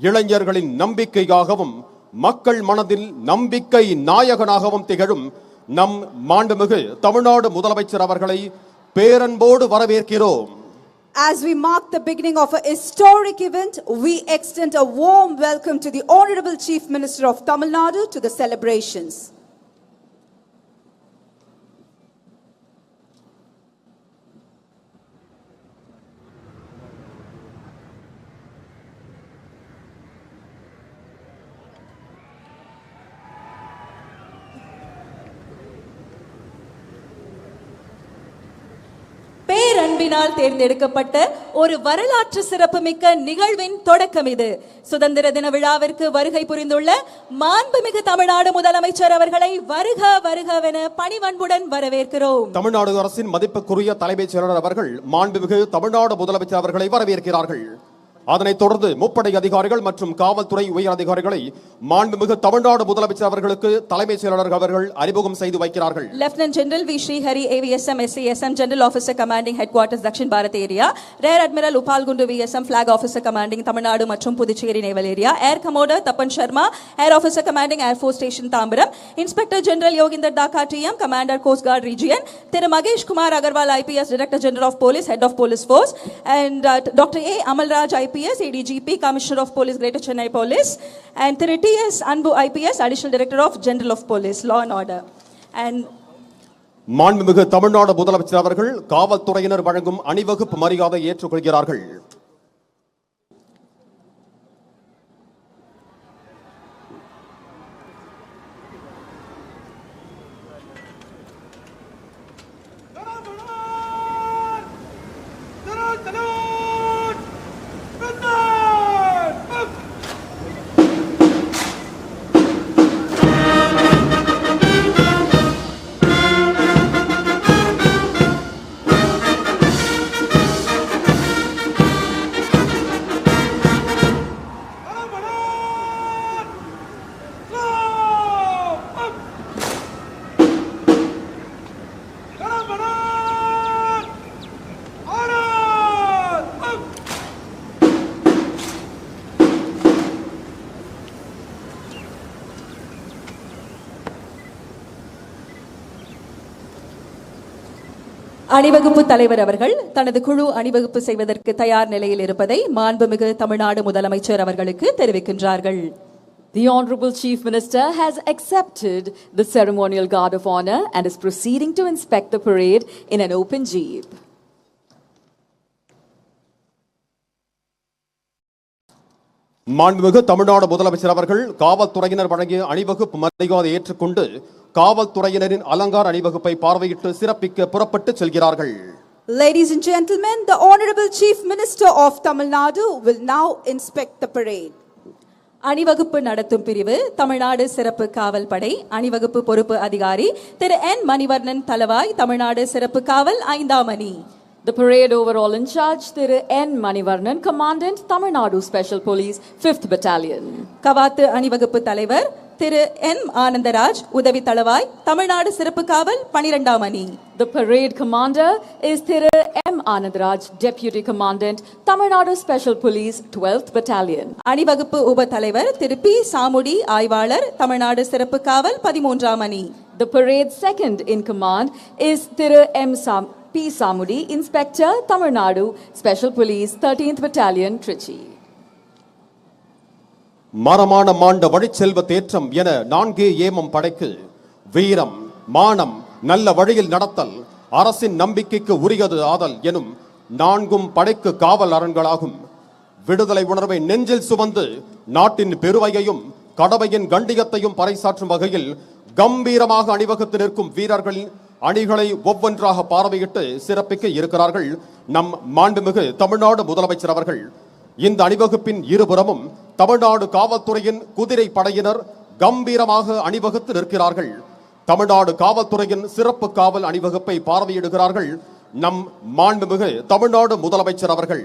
இளைஞர்களின் நம்பிக்கையாகவும் மக்கள் மனதில் நம்பிக்கை நாயகனாகவும் திகழும் நம் மாண்புமிகு தமிழ்நாடு முதலமைச்சர் அவர்களை பேரன்போடு வரவேற்கிறோம். As we mark the beginning of a historic event, we extend a warm welcome to the Honorable Chief Minister of Tamil Nadu to the celebrations. பேரன்பினால் தேர்ந்தெடுக்கப்பட்ட ஒரு வரலாற்று சிறப்புமிக்க நிகழ்வின் தொடக்கம் இது. சுதந்திர தின விழாவிற்கு வருகை புரிந்துள்ள மாண்புமிகு தமிழ்நாடு முதலமைச்சர் அவர்களை வருக வருகவென பணிவன்புடன் வரவேற்கிறோம். தமிழ்நாடு அரசின் மதிப்புக்குரிய தலைமைச் செயலாளர் அவர்கள் மாண்புமிகு தமிழ்நாடு முதலமைச்சர் அவர்களை வரவேற்கிறார்கள். அதனைத் தொடர்ந்து முப்படை அதிகாரிகள் மற்றும் காவல்துறை உயர் அதிகாரிகளை மாண்புமிகு தமிழ்நாடு முதலமைச்சர் அவர்களுக்கு தலைமைச் செயலாளர் அவர்கள் அறிமுகம் செய்து வைக்கிறார்கள். Lieutenant General V. Srihari, AVSM, SCSM, General Officer Commanding Headquarters, Dakshin Bharat Area, Rear Admiral Upal Gundu VSM, Flag Officer Commanding Tamil Nadu மற்றும் Puducherry Naval Area, Air Commodore Tapan Sharma, Air Officer Commanding Air Force Station Tambaram, Inspector General Yoginder Daka TM, Commander Coast Guard Region, Thiru Magesh Kumar Agarwal IPS, Director General of Police, Head of Police Force, and Dr. A. Amalraj IPS, ADGP, Commissioner of Police, Greater Chennai Police, and Thiru T.S. Anbu IPS, Additional Director of General of Police, Law and Order. And மாண்புமிகு தமிழ்நாடு முதலமைச்சர் அவர்கள் காவல்துறையினர் வழங்கும் அணிவகுப்பு மரியாதை ஏற்றுக்கொள்கிறார்கள். அணிவகுப்பு தலைவர் அவர்கள் தனது குழு அணிவகுப்பு செய்வதற்கு தயார் நிலையில் இருப்பதை மாண்புமிகு தமிழ்நாடு முதலமைச்சர் அவர்களுக்கு தெரிவிக்கின்றார்கள். The Honorable Chief Minister has accepted the ceremonial guard of honor and is proceeding to inspect the parade in an open jeep. மாண்புமிகு தமிழ்நாடு முதலமைச்சர் அவர்கள் காவல்துறையினர் வழங்கிய அணிவகுப்பு மரியாதை ஏற்றுக்கொண்டு காவல்துறையினரின் அலங்கார அணிவகுப்பை பார்வையிட்டு சிறப்பிக்க புறப்பட்டு செல்கிறார்கள். Ladies and gentlemen, the Honorable Chief Minister of Tamil Nadu will now inspect the parade. அணிவகுப்பு நடத்தும் பிரிவு தமிழ்நாடு சிறப்பு காவல் படை அணிவகுப்பு பொறுப்பு அதிகாரி திரு என் மணிவர்ணன் தலவாய் தமிழ்நாடு சிறப்பு காவல் 5ஆம் அணி. The parade overall in charge, Thiru N. Manivarnan, Commandant, Tamil Nadu Special Police, 5th Battalion. கவாத்து அணிவகுப்பு தலைவர் திரு என் ஆனந்தராஜ் உதவி தளவாய் தமிழ்நாடு சிறப்பு காவல் 12ஆம் அணி. The parade commander is Thiru M. Anandaraj, Deputy Commandant, Tamil Nadu Special Police, 12th Battalion. அணிவகுப்பு உப தலைவர் திரு பி சாமுடி ஆய்வாளர் தமிழ்நாடு சிறப்பு காவல் 13ஆம் அணி. The parade second in command is Thiru M. P. Samudi, Inspector, Tamil Nadu Special Police, 13th Battalion, Trichy. மரமான மாண்ட வழிச்செல்வ தேற்றம் என 4 ஏமம் படைக்கு வீரம் மானம் நல்ல வழியில் நடத்தல் அரசின் நம்பிக்கைக்கு உரியது ஆதல் எனும் 4 படைக்கு காவல் அரண்களாகும். விடுதலை உணர்வை நெஞ்சில் சுமந்து நாட்டின் பெருமையையும் கடமையின் கண்டியத்தையும் பறைசாற்றும் வகையில் கம்பீரமாக அணிவகுத்து நிற்கும் வீரர்களின் அணிகளை ஒவ்வொன்றாக பார்வையிட்டு சிறப்பிக்க இருக்கிறார்கள் நம் மாண்புமிகு தமிழ்நாடு முதலமைச்சர் அவர்கள். இந்த அணிவகுப்பின் இருபுறமும் தமிழ்நாடு காவல்துறையின் குதிரை படையினர் கம்பீரமாக அணிவகுத்து நிற்கிறார்கள். தமிழ்நாடு காவல்துறையின் சிறப்பு காவல் அணிவகுப்பை பார்வையிடுகிறார்கள் நம் மாண்புமிகு தமிழ்நாடு முதலமைச்சர் அவர்கள்.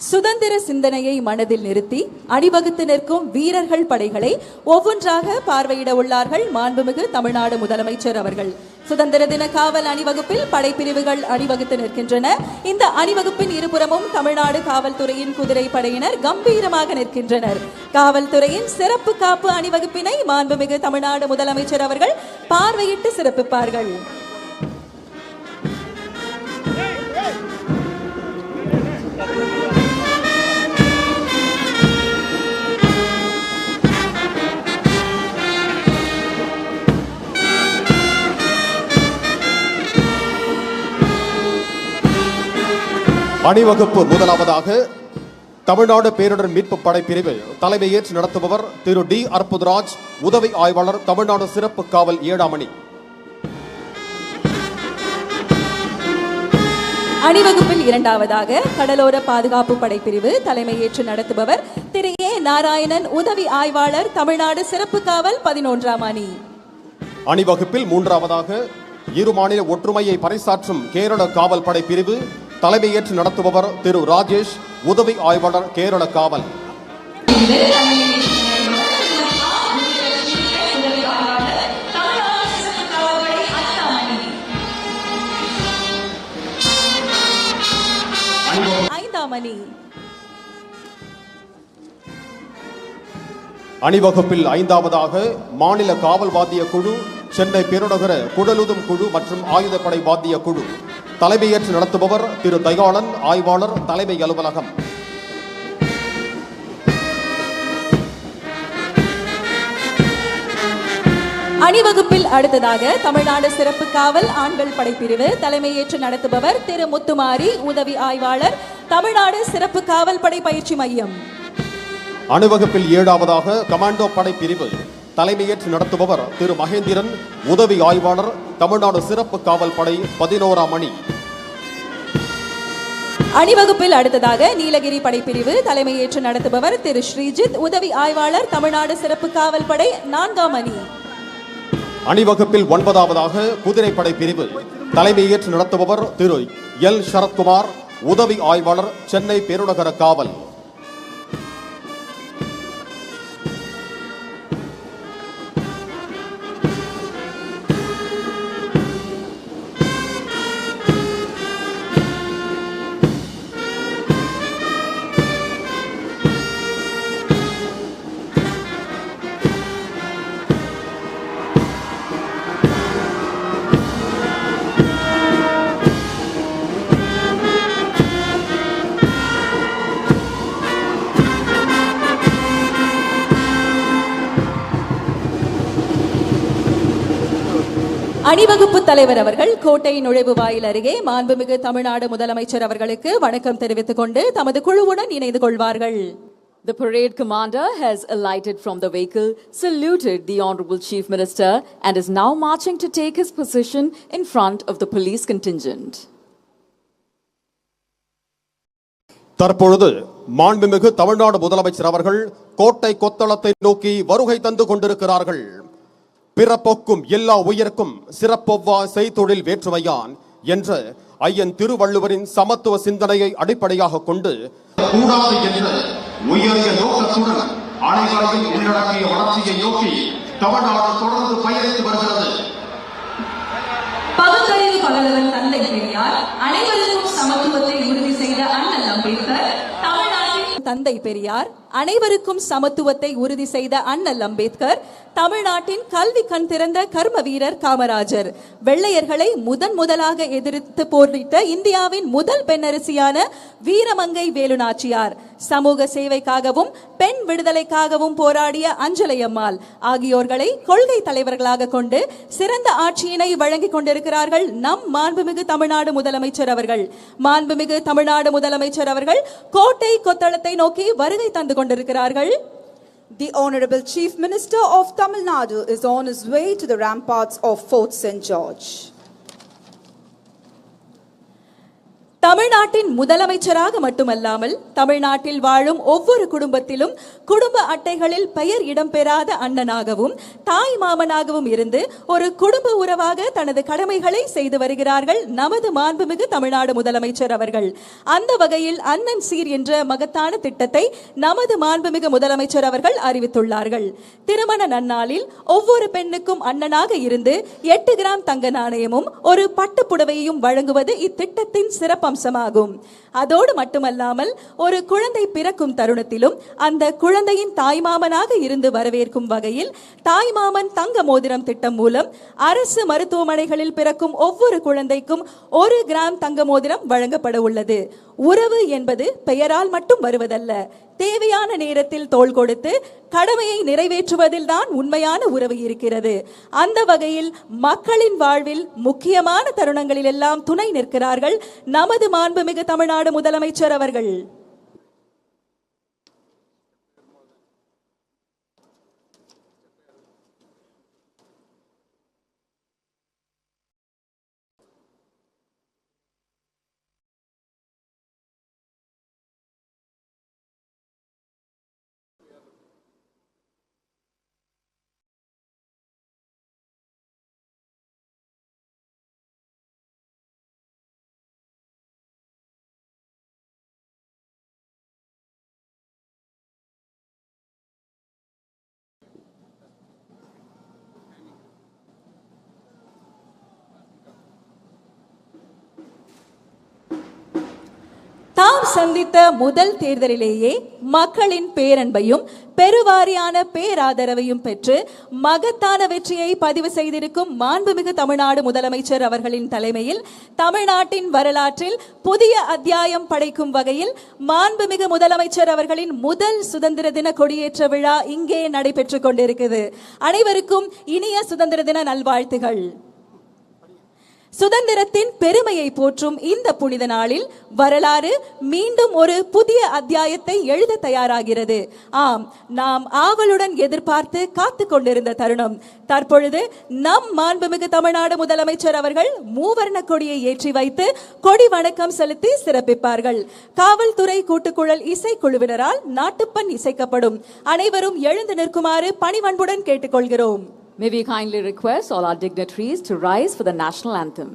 சுதந்திர சிந்தனையை மனதில் நிறுத்தி அணிவகுத்து நிற்கும் வீரர்கள் படைகளை ஒவ்வொன்றாக பார்வையிட உள்ளார்கள் மாண்புமிகு தமிழ்நாடு முதலமைச்சர் அவர்கள். சுதந்திர தின காவல் அணிவகுப்பில் படைப்பிரிவுகள் அணிவகுத்து நிற்கின்றன. இந்த அணிவகுப்பின் இருபுறமும் தமிழ்நாடு காவல்துறையின் குதிரை படையினர் கம்பீரமாக நிற்கின்றனர். காவல்துறையின் சிறப்பு காப்பு அணிவகுப்பினை மாண்புமிகு தமிழ்நாடு முதலமைச்சர் அவர்கள் பார்வையிட்டு சிறப்பிப்பார்கள். அணிவகுப்பு முதலாவதாக தமிழ்நாடு பேரிடர் மீட்பு படைப்பிரிவு தலைமையேற்று நடத்துபவர் திரு டி அற்புதராஜ், உதவி ஆய்வாளர், தமிழ்நாடு சிறப்பு காவல் 7ஆம் அணி. அணிவகுப்பில் இரண்டாவதாக கடலோர பாதுகாப்பு படைப்பிரிவு தலைமையேற்று நடத்துபவர் திரு ஏ நாராயணன், உதவி ஆய்வாளர், தமிழ்நாடு சிறப்பு காவல் 11ஆம் அணி. அணிவகுப்பில் மூன்றாவதாக இரு மாநில ஒற்றுமையை பறைசாற்றும் கேரள காவல் படைப்பிரிவு தலைமையேற்று நடத்துபவர் திரு ராஜேஷ், உதவி ஆய்வாளர், கேரள காவல். அணிவகுப்பில் ஐந்தாவதாக மாநில காவல் வாத்திய குழு, சென்னை பெருநகர குடலுதும் குழு மற்றும் ஆயுதப்படை வாத்திய குழு தலைமையேற்று நடத்துபவர் திரு தயாளன், ஆய்வாளர், தலைமை அலுவலகம். அணிவகுப்பில் அடுத்ததாக தமிழ்நாடு சிறப்பு காவல் ஆண்கள் படைப்பிரிவு தலைமையேற்று நடத்துபவர் திரு முத்துமாரி, உதவி ஆய்வாளர், தமிழ்நாடு சிறப்பு காவல் படை பயிற்சி மையம். அணிவகுப்பில் ஏழாவதாக கமாண்டோ படைப்பிரிவு தலைமையேற்று நடத்துபவர் திரு மகேந்திரன், உதவி ஆய்வாளர், தமிழ்நாடு சிறப்பு காவல் படை 11ஆம் அணி. அணிவகுப்பில் அடுத்ததாக நீலகிரி படைப்பிரிவு தலைமையேற்று நடத்துபவர் திரு ஸ்ரீஜித், உதவி ஆய்வாளர், தமிழ்நாடு சிறப்பு காவல் படை 4ஆம் அணி. அணிவகுப்பில் 9ஆவதாக குதிரைப்படை பிரிவு தலைமையேற்று நடத்துபவர் திரு எல் சரத்குமார், உதவி ஆய்வாளர், சென்னை பெருநகர காவல். அணிவகுப்பு தலைவர் அவர்கள் கோட்டை நுழைவு வாயில் அருகே மாண்புமிகு தமிழ்நாடு முதலமைச்சர் அவர்களுக்கு வணக்கம் தெரிவித்துக் கொண்டு தமது குழுவுடன் இணைந்து கொள்வார்கள். The parade commander has alighted from the vehicle, saluted the Honorable Chief Minister and is now marching to take his position in front of the police contingent. தற்பொழுது மாண்புமிகு தமிழ்நாடு முதலமைச்சர் அவர்கள் கோட்டை கொத்தளத்தை நோக்கி வருகை தந்து கொண்டிருக்கிறார்கள். பிறப்பொக்கும் எல்லா உயிர்க்கும் சிறப்பொவ்வா செய்தொழில் வேற்றுமையான் என்ற ஐயன் திருவள்ளுவரின் சமத்துவ சிந்தனையை அடிப்படையாக கொண்டு கூடாது என்ற உயரிய நோக்கத்துடன் அனைவரையும் உள்ளடக்கிய வளர்ச்சியை நோக்கி தமிழ்நாடு தொடர்ந்து பயணித்து வருகிறது. பகுத்தறிவு பகலவன் தந்தை பெரியார், அனைவருக்கும் சமத்துவத்தை உறுதி செய்த அண்ணல் அம்பேத்கர், தந்தை பெரியார், அனைவருக்கும் சமத்துவத்தை உறுதி செய்த அண்ணல் அம்பேத்கர், தமிழ்நாட்டின் கல்வி கண் திறந்த கர்ம வீரர் காமராஜர், வெள்ளையர்களை முதலாக எதிர்த்து போரிட்ட இந்தியாவின் முதல் பெண்ணரசியான வீரமங்கை வேலு நாச்சியார், சமூக சேவைக்காகவும் பெண் விடுதலைக்காகவும் போராடிய அஞ்சலை அம்மாள் ஆகியோர்களை கொள்கை தலைவர்களாக கொண்டு சிறந்த ஆட்சியினை வழங்கிக் கொண்டிருக்கிறார்கள் நம் மாண்புமிகு தமிழ்நாடு முதலமைச்சர் அவர்கள். மாண்புமிகு தமிழ்நாடு முதலமைச்சர் அவர்கள் கோட்டை கொத்தளத்தை நோக்கி வருகை தந்து கொண்டிருக்கிறார்கள். The Honorable Chief Minister of Tamil Nadu is on his way to the ramparts of Fort St. George. தமிழ்நாட்டின் முதலமைச்சராக மட்டுமல்லாமல் தமிழ்நாட்டில் வாழும் ஒவ்வொரு குடும்பத்திலும் குடும்ப அட்டைகளில் பெயர் இடம்பெறாத அண்ணனாகவும் தாய் மாமனாகவும் இருந்து ஒரு குடும்ப உறவாக தனது கடமைகளை செய்து வருகிறார்கள் நமது மாண்புமிகு தமிழ்நாடு முதலமைச்சர் அவர்கள். அந்த வகையில் அண்ணன் சீர் என்ற மகத்தான திட்டத்தை நமது மாண்புமிகு முதலமைச்சர் அவர்கள் அறிவித்துள்ளார்கள். திருமண நன்னாளில் ஒவ்வொரு பெண்ணுக்கும் அண்ணனாக இருந்து 8 கிராம் தங்க நாணயமும் ஒரு பட்டு புடவையையும் வழங்குவது இத்திட்டத்தின் சிறப்பு அம்சமாகும். அதோடு மட்டுமல்லாமல் ஒரு குழந்தை பிறக்கும் தருணத்திலும் அந்த குழந்தையின் தாய்மாமனாக இருந்து வரவேற்கும் வகையில் தாய்மாமன் தங்க மோதிரம் திட்டம் மூலம் அரசு மருத்துவமனைகளில் பிறக்கும் ஒவ்வொரு குழந்தைக்கும் 1 கிராம் தங்க மோதிரம் வழங்கப்பட உள்ளது. உறவு என்பது பெயரால் மட்டும் வருவதல்ல, தேவையான நேரத்தில் தோள் கொடுத்து கடமையை நிறைவேற்றுவதில் தான் உண்மையான உறவு இருக்கிறது. அந்த வகையில் மக்களின் வாழ்வில் முக்கியமான தருணங்களில் எல்லாம் துணை நிற்கிறார்கள் நமது மாண்புமிகு தமிழ்நாடு முதலமைச்சர் அவர்கள். தாம் சந்தித்த முதல் தேர்தலிலேயே மக்களின் பேரன்பையும் பெருவாரியான பேராதரவையும் பெற்று மகத்தான வெற்றியை பதிவு செய்திருக்கும் மாண்புமிகு தமிழ்நாடு முதலமைச்சர் அவர்களின் தலைமையில் தமிழ்நாட்டின் வரலாற்றில் புதிய அத்தியாயம் படைக்கும் வகையில் மாண்புமிகு முதலமைச்சர் அவர்களின் முதல் சுதந்திர தின கொடியேற்ற விழா இங்கே நடைபெற்றுக் கொண்டிருக்கிறது. அனைவருக்கும் இனிய சுதந்திர தின நல்வாழ்த்துகள். சுதந்திரத்தின் பெருமையை போற்றும் இந்த புனித நாளில் வரலாறு மீண்டும் ஒரு புதிய அத்தியாயத்தை எழுத தயாராகிறது. ஆம், நாம் ஆவலுடன் எதிர்பார்த்து காத்து கொண்டிருந்த தருணம் தற்பொழுது நம் மாண்புமிகு தமிழ்நாடு முதலமைச்சர் அவர்கள் மூவர்ண கொடியை ஏற்றி வைத்து கொடி வணக்கம் செலுத்தி சிறப்பிப்பார்கள். காவல்துறை கூட்டுக்குழல் இசைக்குழுவினரால் நாட்டுப்பண் இசைக்கப்படும். அனைவரும் எழுந்து நிற்குமாறு பணிவன்புடன் கேட்டுக்கொள்கிறோம். May we kindly request all our dignitaries to rise for the national anthem.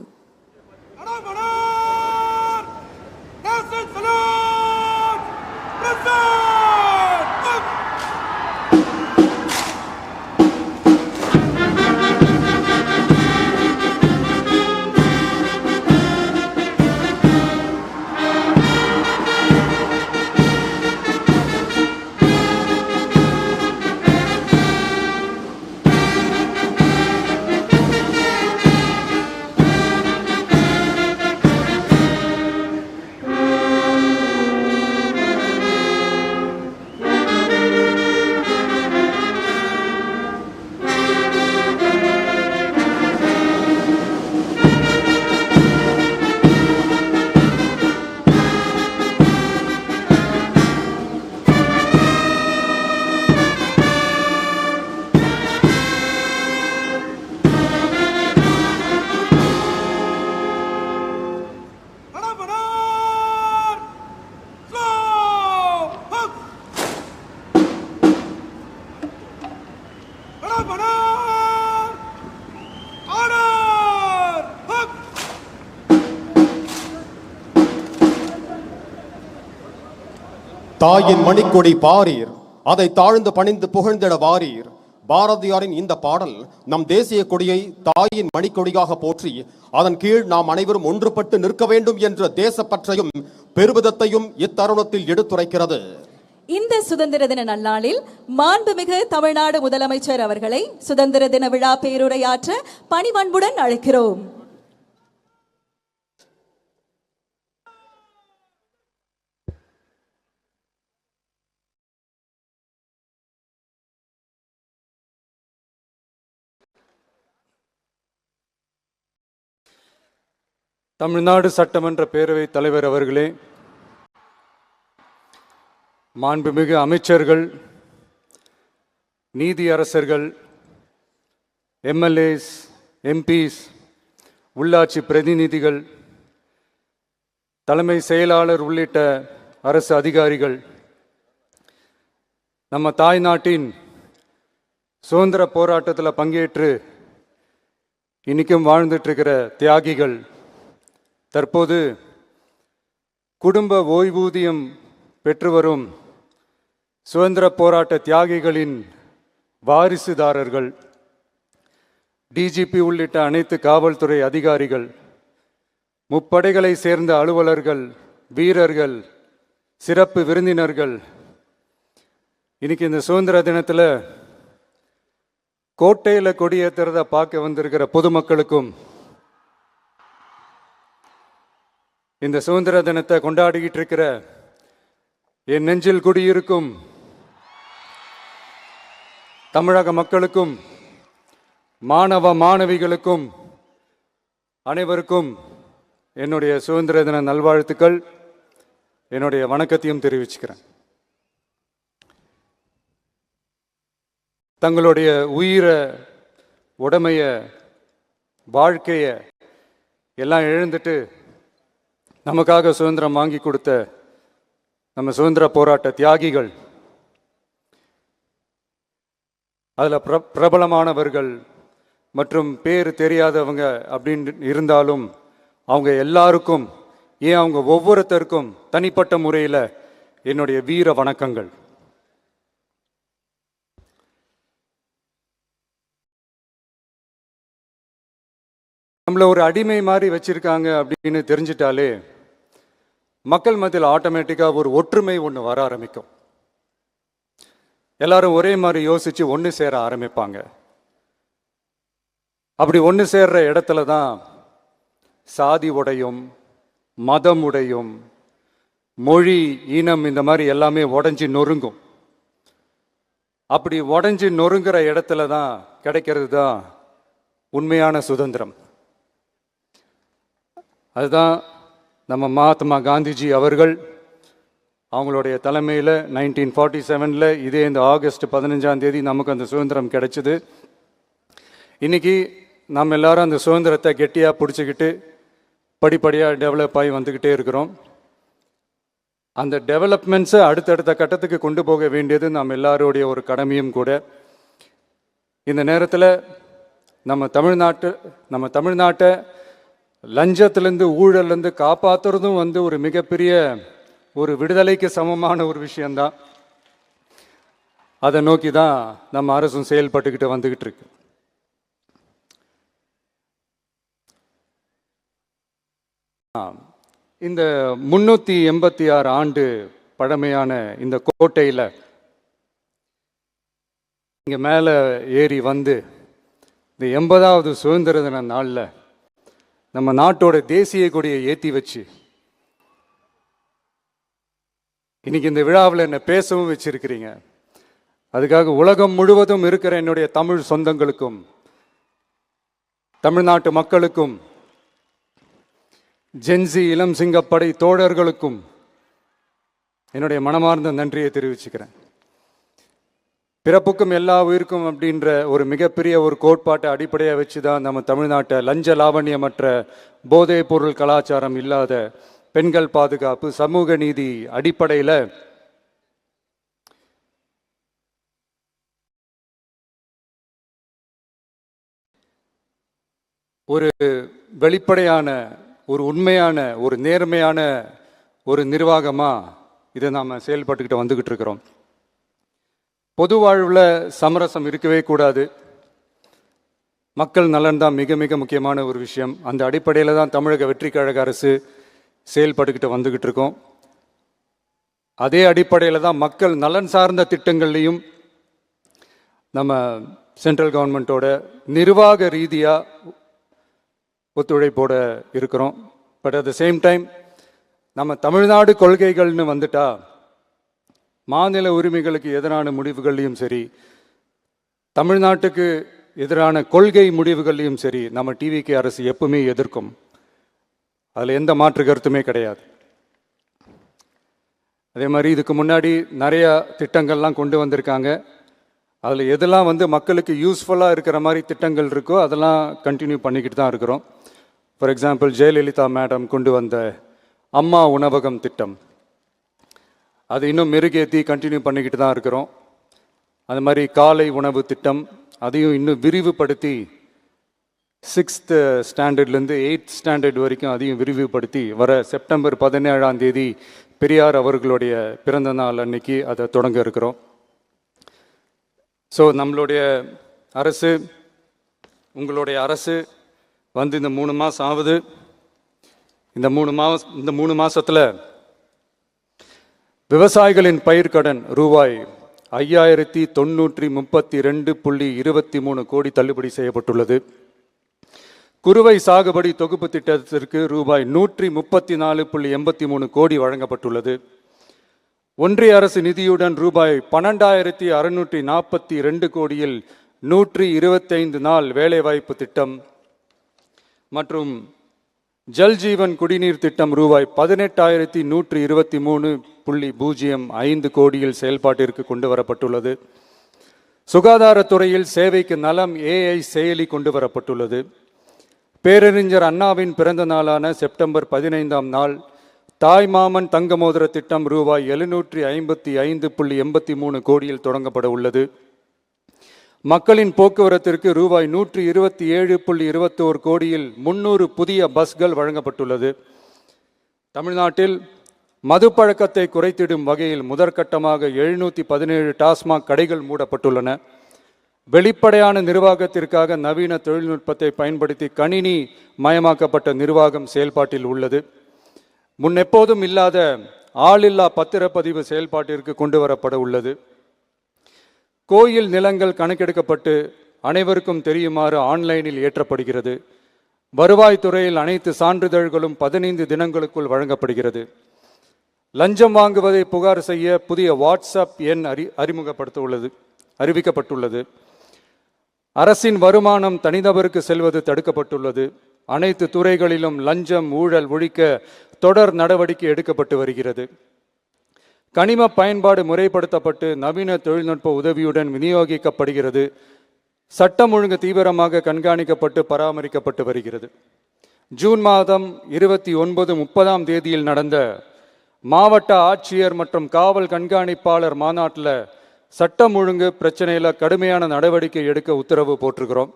தாயின் மணிக்கொடி பாரீர், அதை தாழ்ந்து பணிந்து புகழ்ந்திட வாரீர். பாரதியாரின் இந்த பாடல் நம் தேசிய கொடியை தாயின் மணிக்கொடியாக போற்றி அதன் கீழ் நாம் அனைவரும் ஒன்றுபட்டு நிற்க வேண்டும் என்ற தேசப்பற்றையும் பெருமிதத்தையும் இத்தருணத்தில் எடுத்துரைக்கிறது. இந்த சுதந்திர தின நன்னாளில் மாண்புமிகு தமிழ்நாடு முதலமைச்சர் அவர்களை சுதந்திர தின விழா பேருரையாற்ற பணிவன்புடன் அழைக்கிறோம். தமிழ்நாடு சட்டமன்ற பேரவைத் தலைவர் அவர்களே, மாண்புமிகு அமைச்சர்கள், நீதியரசர்கள், எம்எல்ஏஸ், எம்பிஸ், உள்ளாட்சி பிரதிநிதிகள், தலைமை செயலாளர் உள்ளிட்ட அரசு அதிகாரிகள், நம்ம தாய் நாட்டின் சுதந்திர போராட்டத்தில் பங்கேற்று இன்னைக்கும் வாழ்ந்துட்டு இருக்கிற தியாகிகள், தற்போது குடும்ப ஓய்வூதியம் பெற்று வரும் சுதந்திர போராட்ட தியாகிகளின் வாரிசுதாரர்கள், டிஜிபி உள்ளிட்ட அனைத்து காவல்துறை அதிகாரிகள், முப்படைகளை சேர்ந்த அலுவலர்கள், வீரர்கள், சிறப்பு விருந்தினர்கள், இன்னைக்கு இந்த சுதந்திர தினத்தில் கோட்டையில் கொடியேற்றுறத பார்க்க வந்திருக்கிற பொதுமக்களுக்கும், இந்த சுதந்திர தினத்தை கொண்டாடிக்கிட்டு இருக்கிற என் நெஞ்சில் குடியிருக்கும் தமிழக மக்களுக்கும், மாணவ மாணவிகளுக்கும் அனைவருக்கும் என்னுடைய சுதந்திர தின நல்வாழ்த்துக்கள், என்னுடைய வணக்கத்தையும் தெரிவிச்சுக்கிறேன். தங்களுடைய உயிரை, உடமைய, வாழ்க்கைய எல்லாம் இழந்துட்டு நமக்காக சுதந்திரம் வாங்கி கொடுத்த நம்ம சுதந்திர போராட்ட தியாகிகள், அதில் பிரபலமானவர்கள் மற்றும் பேர் தெரியாதவங்க அப்படின்னு இருந்தாலும் அவங்க எல்லாருக்கும், ஏன் அவங்க ஒவ்வொருத்தருக்கும் தனிப்பட்ட முறையில் என்னுடைய வீர வணக்கங்கள். நம்மளை ஒரு அடிமை மாதிரி வச்சிருக்காங்க அப்படின்னு தெரிஞ்சிட்டாலே மக்கள் மத்தியில் ஆட்டோமேட்டிக்காக ஒரு ஒற்றுமை ஒன்று வர ஆரம்பிக்கும். எல்லாரும் ஒரே மாதிரி யோசிச்சு ஒன்று சேர ஆரம்பிப்பாங்க. அப்படி ஒன்று சேர்ற இடத்துல தான் சாதி உடையும், மதம் உடையும், மொழி, இனம் இந்த மாதிரி எல்லாமே உடஞ்சி நொறுங்கும். அப்படி உடஞ்சி நொறுங்குற இடத்துல தான் கிடைக்கிறது தான் உண்மையான சுதந்திரம். அதுதான் நம்ம மகாத்மா காந்திஜி அவர்கள் அவங்களுடைய தலைமையில் 1947 இதே இந்த ஆகஸ்ட் 15ஆம் தேதி நமக்கு அந்த சுதந்திரம் கிடைச்சிது. இன்னைக்கு நம்ம எல்லாரும் அந்த சுதந்திரத்தை கெட்டியாக பிடிச்சிக்கிட்டு படிப்படியாக டெவலப் ஆகி வந்துக்கிட்டே இருக்கிறோம். அந்த டெவலப்மெண்ட்ஸை அடுத்தடுத்த கட்டத்துக்கு கொண்டு போக வேண்டியது நம்ம எல்லாருடைய ஒரு கடமையும் கூட. இந்த நேரத்தில் நம்ம தமிழ்நாட்டை லஞ்சத்திலேருந்து, ஊழல்லேருந்து காப்பாற்றுறதும் ஒரு மிகப்பெரிய ஒரு விடுதலைக்கு சமமான ஒரு விஷயந்தான். அதை நோக்கி தான் நம்ம அரசும் செயல்பட்டுக்கிட்டு வந்துக்கிட்டு இருக்கு. இந்த 386 ஆண்டு பழமையான இந்த கோட்டையில் இங்கே மேலே ஏறி வந்து இந்த 80வது சுதந்திர தின நாளில் நம்ம நாட்டோட தேசிய கொடியை ஏற்றி வச்சு இன்னைக்கு இந்த விழாவில் என்னை பேசவும் வச்சிருக்கிறீங்க. அதுக்காக உலகம் முழுவதும் இருக்கிற என்னுடைய தமிழ் சொந்தங்களுக்கும், தமிழ்நாட்டு மக்களுக்கும், ஜென்சி இளம் சிங்கப்படை தோழர்களுக்கும் என்னுடைய மனமார்ந்த நன்றியை தெரிவிச்சுக்கிறேன். பிறப்புக்கும் எல்லா உயிருக்கும் அப்படின்ற ஒரு மிகப்பெரிய ஒரு கோட்பாட்டை அடிப்படையாக வச்சு தான் நம்ம தமிழ்நாட்டை லஞ்ச லாவண்யமற்ற, போதைப் பொருள் கலாச்சாரம் இல்லாத, பெண்கள் பாதுகாப்பு, சமூக நீதி அடிப்படையில் ஒரு வெளிப்படையான, ஒரு உண்மையான, ஒரு நேர்மையான ஒரு நிர்வாகமாக இதை நாம் செயல்பட்டுக்கிட்டு வந்துக்கிட்டு இருக்கிறோம். பொது வாழ்வில் சமரசம் இருக்கவே கூடாது. மக்கள் நலன் தான் மிக மிக முக்கியமான ஒரு விஷயம். அந்த அடிப்படையில் தான் தமிழக வெற்றி கழக அரசு செயல்பட்டுக்கிட்டு வந்துக்கிட்டு இருக்கோம். அதே அடிப்படையில் தான் மக்கள் நலன் சார்ந்த திட்டங்கள்லையும் நம்ம சென்ட்ரல் கவர்மெண்ட்டோட நிர்வாக ரீதியாக ஒத்துழைப்போட இருக்கிறோம். But at the same time நம்ம தமிழ்நாடு கொள்கைகள்னு வந்துட்டா மாநில உரிமைகளுக்கு எதிரான முடிவுகள்லையும் சரி, தமிழ்நாட்டுக்கு எதிரான கொள்கை முடிவுகள்லையும் சரி, நம்ம டிவிகே அரசு எப்பவுமே எதிர்க்கும். அதில் எந்த மாற்று கருத்துமே கிடையாது. அதே மாதிரி இதுக்கு முன்னாடி நிறையா திட்டங்கள்லாம் கொண்டு வந்திருக்காங்க. அதில் எதெல்லாம் மக்களுக்கு யூஸ்ஃபுல்லாக இருக்கிற மாதிரி திட்டங்கள் இருக்கோ அதெல்லாம் கண்டினியூ பண்ணிக்கிட்டு தான் இருக்கிறோம். ஃபார் எக்ஸாம்பிள், ஜெயலலிதா மேடம் கொண்டு வந்த அம்மா உணவகம் திட்டம். அது இன்னும் மெருகேற்றி கண்டினியூ பண்ணிக்கிட்டு தான் இருக்கிறோம். அது மாதிரி காலை உணவு திட்டம் அதையும் இன்னும் விரிவுபடுத்தி 6th ஸ்டாண்டர்ட்லேருந்து 8th ஸ்டாண்டர்ட் வரைக்கும் அதையும் விரிவுபடுத்தி வர செப்டம்பர் 17ஆம் தேதி பெரியார் அவர்களுடைய பிறந்த நாள் அன்னைக்கு அதை தொடங்க இருக்கிறோம். ஸோ நம்மளுடைய அரசு, உங்களுடைய அரசு வந்து இந்த 3 மாதம் ஆகுது. இந்த 3 மாதத்தில் விவசாயிகளின் பயிர்க்கடன் ரூபாய் 5932.23 கோடி தள்ளுபடி செய்யப்பட்டுள்ளது. குறுவை சாகுபடி தொகுப்பு திட்டத்திற்கு ரூபாய் 134.83 கோடி வழங்கப்பட்டுள்ளது. ஒன்றிய அரசு நிதியுடன் ரூபாய் 12,642 கோடியில் 125 நாள் வேலைவாய்ப்பு திட்டம் மற்றும் ஜல்ஜீவன் குடிநீர் திட்டம் ரூபாய் 18,123.05 கோடியில் செயல்பாட்டிற்கு கொண்டு வரப்பட்டுள்ளது. சுகாதாரத்துறையில் சேவைக்கு நலம் AI செயலி கொண்டு வரப்பட்டுள்ளது. பேரறிஞர் அண்ணாவின் பிறந்த நாளான செப்டம்பர் 15ஆம் நாள் தாய்மாமன் தங்க மோதிர திட்டம் ரூபாய் 755.83 கோடியில் தொடங்கப்பட உள்ளது. மக்களின் போக்குவரத்திற்கு ரூபாய் 127.21 கோடியில் 300 புதிய பஸ்கள் வழங்கப்பட்டுள்ளது. தமிழ்நாட்டில் மதுப்பழக்கத்தை குறைத்திடும் வகையில் முதற்கட்டமாக 717 டாஸ்மாக் கடைகள் மூடப்பட்டுள்ளன. வெளிப்படையான நிர்வாகத்திற்காக நவீன தொழில்நுட்பத்தை பயன்படுத்தி கணினி மயமாக்கப்பட்ட நிர்வாகம் செயல்பாட்டில் உள்ளது. முன்னெப்போதும் இல்லாத ஆளில்லா பத்திரப்பதிவு செயல்பாட்டிற்கு கொண்டு வரப்பட உள்ளது. கோயில் நிலங்கள் கணக்கெடுக்கப்பட்டு அனைவருக்கும் தெரியுமாறு ஆன்லைனில் ஏற்றப்படுகிறது. வருவாய்த்துறையில் அனைத்து சான்றிதழ்களும் 15 தினங்களுக்குள் வழங்கப்படுகிறது. லஞ்சம் வாங்குவதை புகார் செய்ய புதிய வாட்ஸ்அப் எண் அறிவிக்கப்பட்டுள்ளது. அரசின் வருமானம் தனிநபருக்கு செல்வது தடுக்கப்பட்டுள்ளது. அனைத்து துறைகளிலும் லஞ்சம் ஊழல் ஒழிக்க தொடர் நடவடிக்கை எடுக்கப்பட்டு வருகிறது. கனிம பயன்பாடு முறைப்படுத்தப்பட்டு நவீன தொழில்நுட்ப உதவியுடன் விநியோகிக்கப்படுகிறது. சட்டம் ஒழுங்கு தீவிரமாக கண்காணிக்கப்பட்டு பராமரிக்கப்பட்டு வருகிறது. ஜூன் மாதம் 29-30ஆம் தேதியில் நடந்த மாவட்ட ஆட்சியர் மற்றும் காவல் கண்காணிப்பாளர் மாநாட்டில் சட்டம் ஒழுங்கு பிரச்சனையில் கடுமையான நடவடிக்கை எடுக்க உத்தரவு போட்டிருக்கிறோம்.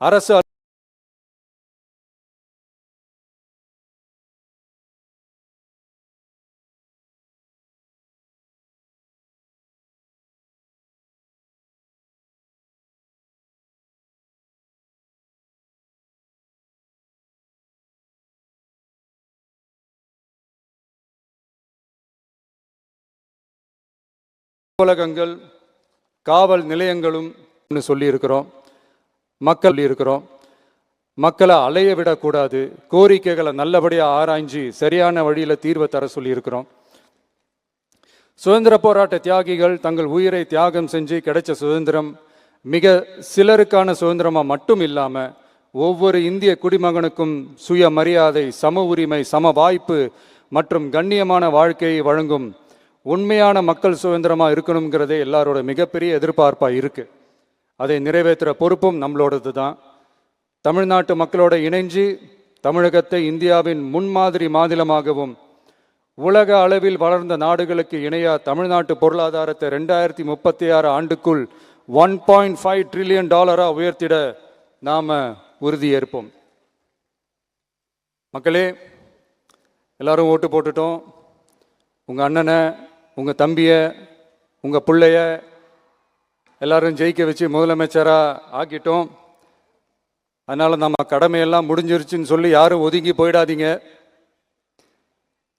அரசு அலுவலகங்கள் காவல் நிலையங்களும் சொல்லியிருக்கிறோம். மக்களை அலைய விடக்கூடாது. கோரிக்கைகளை நல்லபடியாக ஆராய்ஞ்சு சரியான வழியில் தீர்வை தர சொல்லியிருக்கிறோம். சுதந்திர போராட்ட தியாகிகள் தங்கள் உயிரை தியாகம் செஞ்சு கிடைச்ச சுதந்திரம் மிக சிலருக்கான சுதந்திரமாக மட்டும் இல்லாமல் ஒவ்வொரு இந்திய குடிமகனுக்கும் சுய மரியாதை, சம உரிமை, சம வாய்ப்பு மற்றும் கண்ணியமான வாழ்க்கையை வழங்கும் உண்மையான மக்கள் சுதந்திரமாக இருக்கணுங்கிறதே எல்லாரோட மிகப்பெரிய எதிர்பார்ப்பாக இருக்குது. அதை நிறைவேற்றுற பொறுப்பும் நம்மளோடது தான். தமிழ்நாட்டு மக்களோட இணைஞ்சு தமிழகத்தை இந்தியாவின் முன்மாதிரி மாநிலமாகவும் உலக அளவில் வளர்ந்த நாடுகளுக்கு இணையா தமிழ்நாட்டு பொருளாதாரத்தை 2036 ஆண்டுக்குள் $1.5 ட்ரில்லியன் உயர்த்திட நாம் உறுதியேற்போம். மக்களே, எல்லாரும் ஓட்டு போட்டுட்டோம். உங்கள் அண்ணனை, உங்கள் தம்பியை, உங்கள் பிள்ளைய எல்லாரும் ஜெயிக்க வச்சு முதலமைச்சராக ஆக்கிட்டோம். அதனால் நம்ம கடமையெல்லாம் முடிஞ்சிருச்சுன்னு சொல்லி யாரும் ஒதுங்கி போயிடாதீங்க.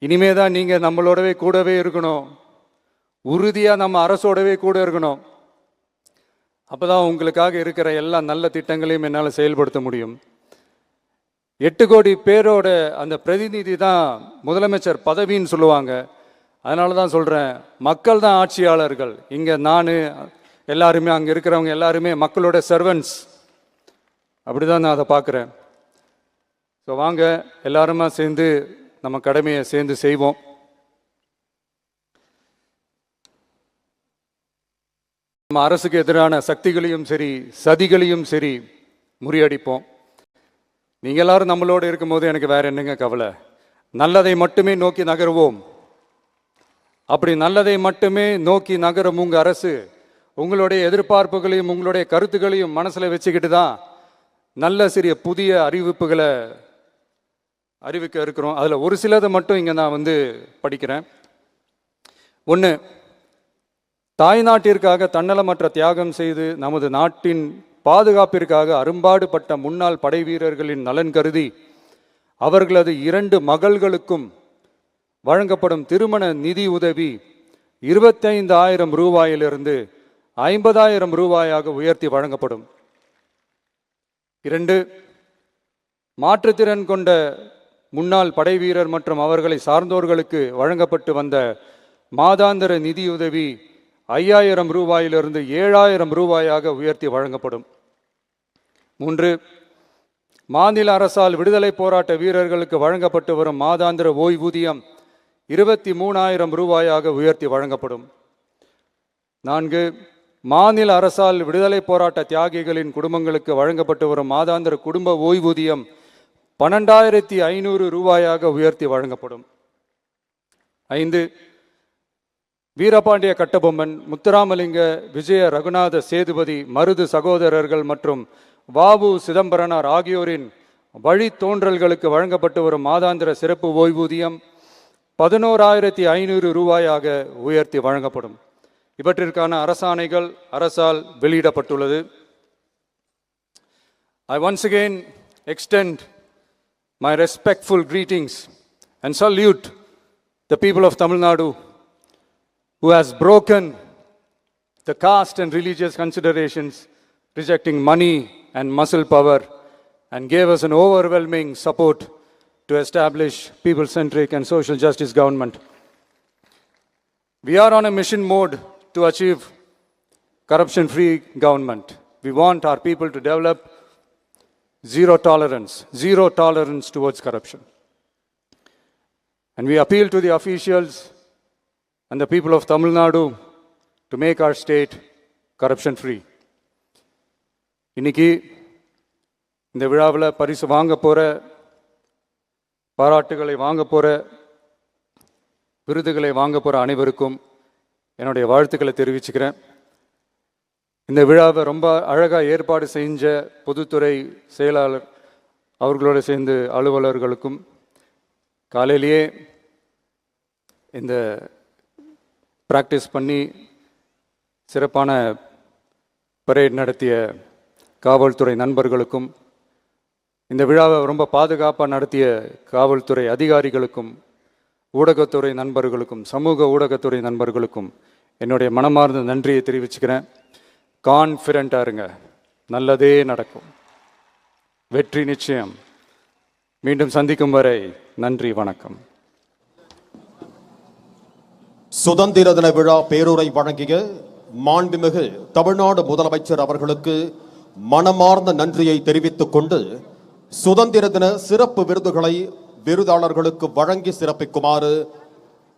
இனிமே தான் நீங்கள் நம்மளோடவே கூடவே இருக்கணும். உறுதியாக நம்ம அரசோடவே கூட இருக்கணும். அப்போ தான் உங்களுக்காக இருக்கிற எல்லா நல்ல திட்டங்களையும் என்னால் செயல்படுத்த முடியும். 8 கோடி பேரோட அந்த பிரதிநிதி தான் முதலமைச்சர் பதவின்னு சொல்லுவாங்க. அதனால தான் சொல்கிறேன், மக்கள் தான் ஆட்சியாளர்கள். இங்கே நான் எல்லாருமே, அங்கே இருக்கிறவங்க எல்லாருமே மக்களோட சர்வன்ட்ஸ். அப்படி தான் நான் அதை பார்க்குறேன். ஸோ வாங்க எல்லாருமா சேர்ந்து நம்ம கடமையை சேர்ந்து செய்வோம். நம்ம அரசுக்கு எதிரான சக்திகளையும் சரி சதிகளையும் சரி முறியடிப்போம். நீங்கள் எல்லாரும் நம்மளோடு இருக்கும்போது எனக்கு வேற என்னங்க கவலை? நல்லதை மட்டுமே நோக்கி நகருவோம். அப்படி நல்லதை மட்டுமே நோக்கி நகரும் உங்க அரசு உங்களுடைய எதிர்பார்ப்புகளையும் உங்களுடைய கருத்துக்களையும் மனசுல வச்சுக்கிட்டு தான் நல்ல சிறிய புதிய அறிவிப்புகளை அறிவிக்க இருக்கிறோம். அதுல ஒரு சிலதை மட்டும் இங்க நான் படிக்கிறேன். ஒன்று, தாய்நாட்டிற்காக தன்னலமற்ற தியாகம் செய்து நமது நாட்டின் பாதுகாப்பிற்காக அரும்பாடுபட்ட முன்னாள் படை வீரர்களின் நலன் கருதி அவர்களது 2 மகள்களுக்கும் வழங்கப்படும் திருமண நிதி உதவி 25,000 ரூபாயிலிருந்து 50,000 ரூபாயாக உயர்த்தி வழங்கப்படும். 2, மாற்றுத்திறன் கொண்ட முன்னாள் படை வீரர் மற்றும் அவர்களை சார்ந்தோர்களுக்கு வழங்கப்பட்டு வந்த மாதாந்திர நிதியுதவி 5,000 ரூபாயிலிருந்து 7,000 ரூபாயாக உயர்த்தி வழங்கப்படும். 3, மாநில அரசால் விடுதலை போராட்ட வீரர்களுக்கு வழங்கப்பட்டு வரும் மாதாந்திர ஓய்வூதியம் 23,000 ரூபாயாக உயர்த்தி வழங்கப்படும். 4, மாநில அரசால் விடுதலை போராட்ட தியாகிகளின் குடும்பங்களுக்கு வழங்கப்பட்டு வரும் மாதாந்திர குடும்ப ஓய்வூதியம் 12,500 ரூபாயாக உயர்த்தி வழங்கப்படும். 5, வீரபாண்டிய கட்டபொம்மன், முத்துராமலிங்க, விஜய ரகுநாத சேதுபதி, மருது சகோதரர்கள் மற்றும் வாவு சிதம்பரனார் ஆகியோரின் வழித்தோன்றல்களுக்கு வழங்கப்பட்டு வரும் மாதாந்திர சிறப்பு ஓய்வூதியம் 11,500 ரூபாயாக உயர்த்தி வழங்கப்படும். இவற்றிற்கான அரசாணைகள் அரசால் வெளியிடப்பட்டுள்ளது. I once again extend my respectful greetings and salute the people of Tamil Nadu who has broken the caste and religious considerations, rejecting money and muscle power, and gave us an overwhelming support to establish people-centric and social justice government. We are on a mission mode to achieve corruption-free government. We want our people to develop zero tolerance towards corruption. And we appeal to the officials and the people of Tamil Nadu to make our state corruption-free. இன்னைக்கு இந்த விழாவில் பரிசு வாங்க போற, பாராட்டுகளை வாங்க போற, விருதுகளை வாங்க போற அனைவருக்கும் என்னுடைய வாழ்த்துக்களை தெரிவிச்சுக்கிறேன். இந்த விழாவை ரொம்ப அழகாக ஏற்பாடு செஞ்ச பொதுத்துறை செயலாளர் அவர்களோடு சேர்ந்து அலுவலர்களுக்கும், காலையிலேயே இந்த ப்ராக்டிஸ் பண்ணி சிறப்பான பரேட் நடத்திய காவல்துறை நண்பர்களுக்கும், இந்த விழாவை ரொம்ப பாதுகாப்பாக நடத்திய காவல்துறை அதிகாரிகளுக்கும், ஊடகத்துறை நண்பர்களுக்கும், சமூக ஊடகத்துறை நண்பர்களுக்கும் என்னுடைய மனமார்ந்த நன்றியை தெரிவிச்சுக்கிறேன். கான்ஃபிடென்ட்டாக இருங்க, நல்லதே நடக்கும், வெற்றி நிச்சயம். மீண்டும் சந்திக்கும் வரை நன்றி, வணக்கம். சுதந்திர தின விழா பேருரை வழங்கிய மாண்புமிகு தமிழ்நாடு முதலமைச்சர் அவர்களுக்கு மனமார்ந்த நன்றியை தெரிவித்துக் கொண்டு சுதந்திர தின சிறப்பு விருதுகளை விருதாளர்களுக்கு வழங்கி சிறப்பிக்குமாறு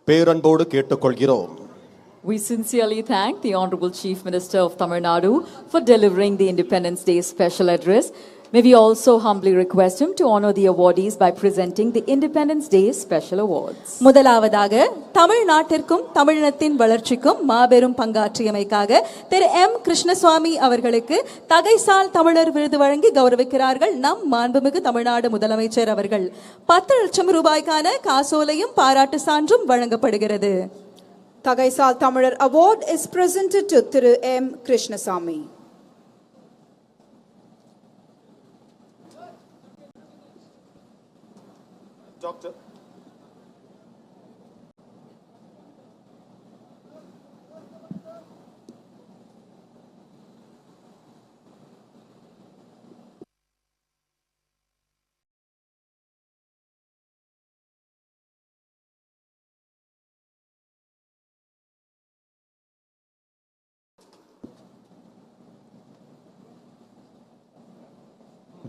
பேரன்போடு கேட்டுக்கொள்கிறோம். We sincerely thank the Honorable Chief Minister of Tamil Nadu for delivering the Independence Day special address. May we also humbly request him to honor the awardees by presenting the Independence Day special awards. முதலாவதாக தமிழ்நாட்டிற்கும் தமிழினத்தின் வளர்ச்சிக்கும் மாபெரும் பங்காற்றியமைக்காக திரு எம் கிருஷ்ணசுவாமி அவர்களுக்கு தகைசால் தமிழர் விருது வழங்கி கௌரவிக்கிறார்கள் நம் மாண்புமிகு தமிழ்நாடு முதலமைச்சர் அவர்கள். 10 லட்சம் ரூபாய்க்கான காசோலையும் பாராட்டு சான்றும் வழங்கப்படுகிறது. Tagaisal Tamilar Award is presented to Thiru M. Krishnasamy. Doctor.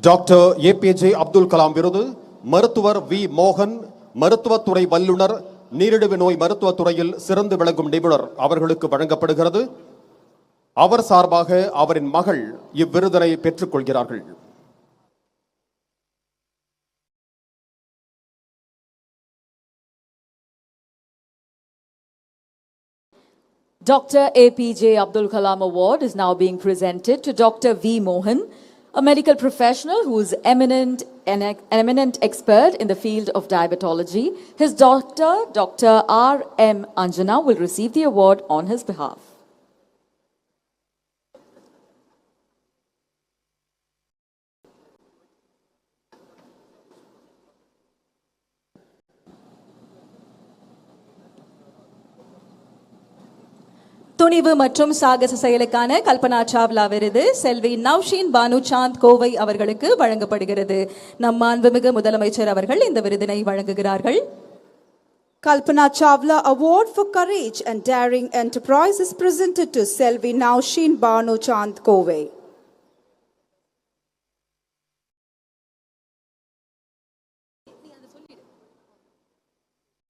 Doctor APJ Abdul Kalam விருது மருத்துவர் வி மோகன், மருத்துவத்துறை வல்லுநர், நீரிழிவு நோய் மருத்துவத்துறையில் சிறந்து விளங்கும் நிபுணர் அவர்களுக்கு வழங்கப்படுகிறது. அவர் சார்பாக அவரின் மகள் இவ்விருதினை பெற்றுக் கொள்கிறார்கள். Dr. APJ Abdul Kalam Award is now being presented to Dr. V. Mohan, a medical professional who is an eminent expert in the field of diabetology. His daughter, Dr. R. M. Anjana, will receive the award on his behalf. துணிவு மற்றும் சாகச செயலுக்கான கல்பனா சாவ்லா விருது செல்வி நவ்ஷீன் பானு சாந்த் கோவை அவர்களுக்கு வழங்கப்படுகிறது. நம் மாண்புமிகு முதலமைச்சர் அவர்கள் இந்த விருதினை வழங்குகிறார்கள். Kalpana Chawla Award for Courage and Daring Enterprise is presented to Selvi Navsheen Banu Chand Kove.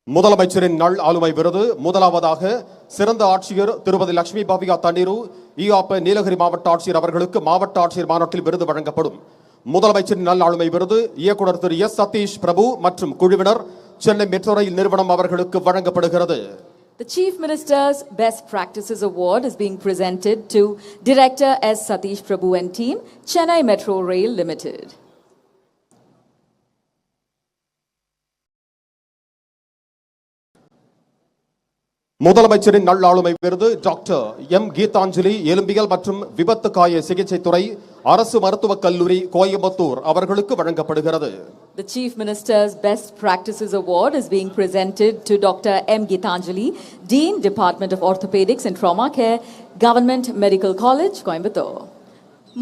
முதலமைச்சரின் நல் ஆளுமை விருது முதலாவதாக சிறந்த ஆட்சியர் திருமதி லட்சுமி பவ்யா தண்ணீரு ஈஆப்ப நீலகிரி மாவட்ட ஆட்சியர் அவர்களுக்கு மாவட்ட ஆட்சியர் மாநாட்டில் விருது வழங்கப்படும். முதலமைச்சரின் நல் ஆளுமை விருது இயக்குனர் திரு எஸ் சதீஷ் பிரபு மற்றும் குழுவினர் சென்னை மெட்ரோ ரயில் நிறுவனம் அவர்களுக்கு வழங்கப்படுகிறது. The Chief Minister's Best Practices Award is being presented to Director S. Satish Prabhu and team, Chennai Metro Rail Limited. முதலமைச்சரின் நல்லாளுமை விருது டாக்டர் எம் கீதாஞ்சலி எலும்பியல் மற்றும் விபத்து காய சிகிச்சை துறை அரசு மருத்துவக் கல்லூரி கோயம்புத்தூர் அவர்களுக்கு வழங்கப்படுகிறது. The Chief Minister's Best Practices Award is being presented to Dr. M. Geetanjali, Dean, Department of Orthopedics and Trauma Care, Government Medical College, Coimbatore.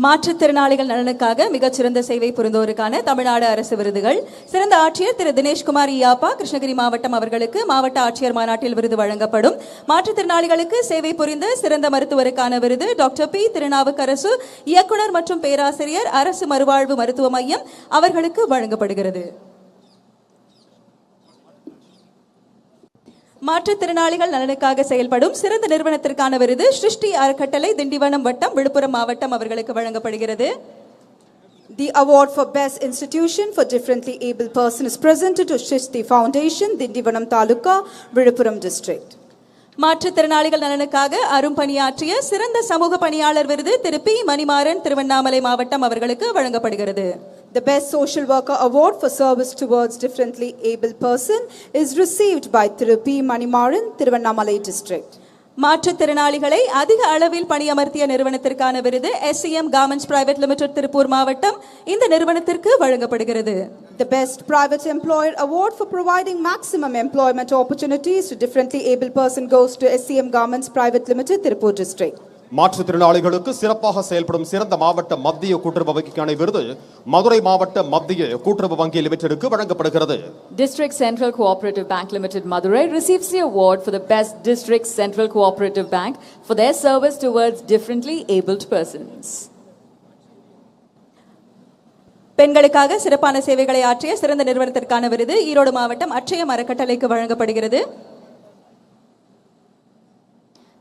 மாற்றுத்திறனாளிகள் நலனுக்காக மிகச்சிறந்த சேவை புரிந்தோருக்கான தமிழ்நாடு அரசு விருதுகள் சிறந்த ஆட்சியர் திரு தினேஷ்குமார் இயாப்பா கிருஷ்ணகிரி மாவட்டம் அவர்களுக்கு மாவட்ட ஆட்சியர் மாநாட்டில் விருது வழங்கப்படும். மாற்றுத்திறனாளிகளுக்கு சேவை புரிந்த சிறந்த மருத்துவருக்கான விருது டாக்டர் பி திருநாவுக்கரசு இயக்குனர் மற்றும் பேராசிரியர் அரசு மறுவாழ்வு மருத்துவ மையம் அவர்களுக்கு வழங்கப்படுகிறது. மாற்றுத்திறனாளிகள் நலனுக்காக செயல்படும் சிறந்த நிறுவனத்திற்கான விருது சிருஷ்டி அறக்கட்டளை திண்டிவனம் வட்டம் விழுப்புரம் மாவட்டம் அவர்களுக்கு வழங்கப்படுகிறது. The award for Best Institution for Differently Able Person is presented to Shishti Foundation, Dindivanam Taluka, Viluppuram District. மாற்றுத்திறனாளிகள் நலனுக்காக அரும்பணியாற்றிய சிறந்த சமூக பணியாளர் விருது திரு பி மணிமாறன் திருவண்ணாமலை மாவட்டம் அவர்களுக்கு வழங்கப்படுகிறது. The Best Social Worker Award for Service Towards Differently Able Person is received by Thiru P. Manimaran, Thiruvannamalai District. மாற்றுத்திறனாளிகளை அதிக அளவில் பணியமர்த்திய நிறுவனத்திற்கான விருது SCM Garments Private Limited Tiruppur மாவட்டம் இந்த நிறுவனத்திற்கு வழங்கப்படுகிறது. The Best Private Employer Award for providing maximum employment opportunities to differently able person goes to SCM Garments Private Limited, Tirupur District. மாற்றுத்திறனாளிகளுக்கு சிறப்பாக செயல்படும் சிறந்த மாவட்ட மத்திய கூட்டுறவு வங்கிக்கான விருது மதுரை மாவட்ட மத்திய கூட்டுறவு வங்கி லிமிடெடுக்கு வழங்கப்படுகிறது. District Central Cooperative Bank Limited Madurai receives the award for the best District Central Cooperative Bank for their service towards differently abled persons. பெண்களுக்காக சிறப்பான சேவைகளை ஆற்றிய சிறந்த நிறுவனத்திற்கான விருது ஈரோடு மாவட்டம் அட்சயம் அறக்கட்டளைக்கு வழங்கப்படுகிறது.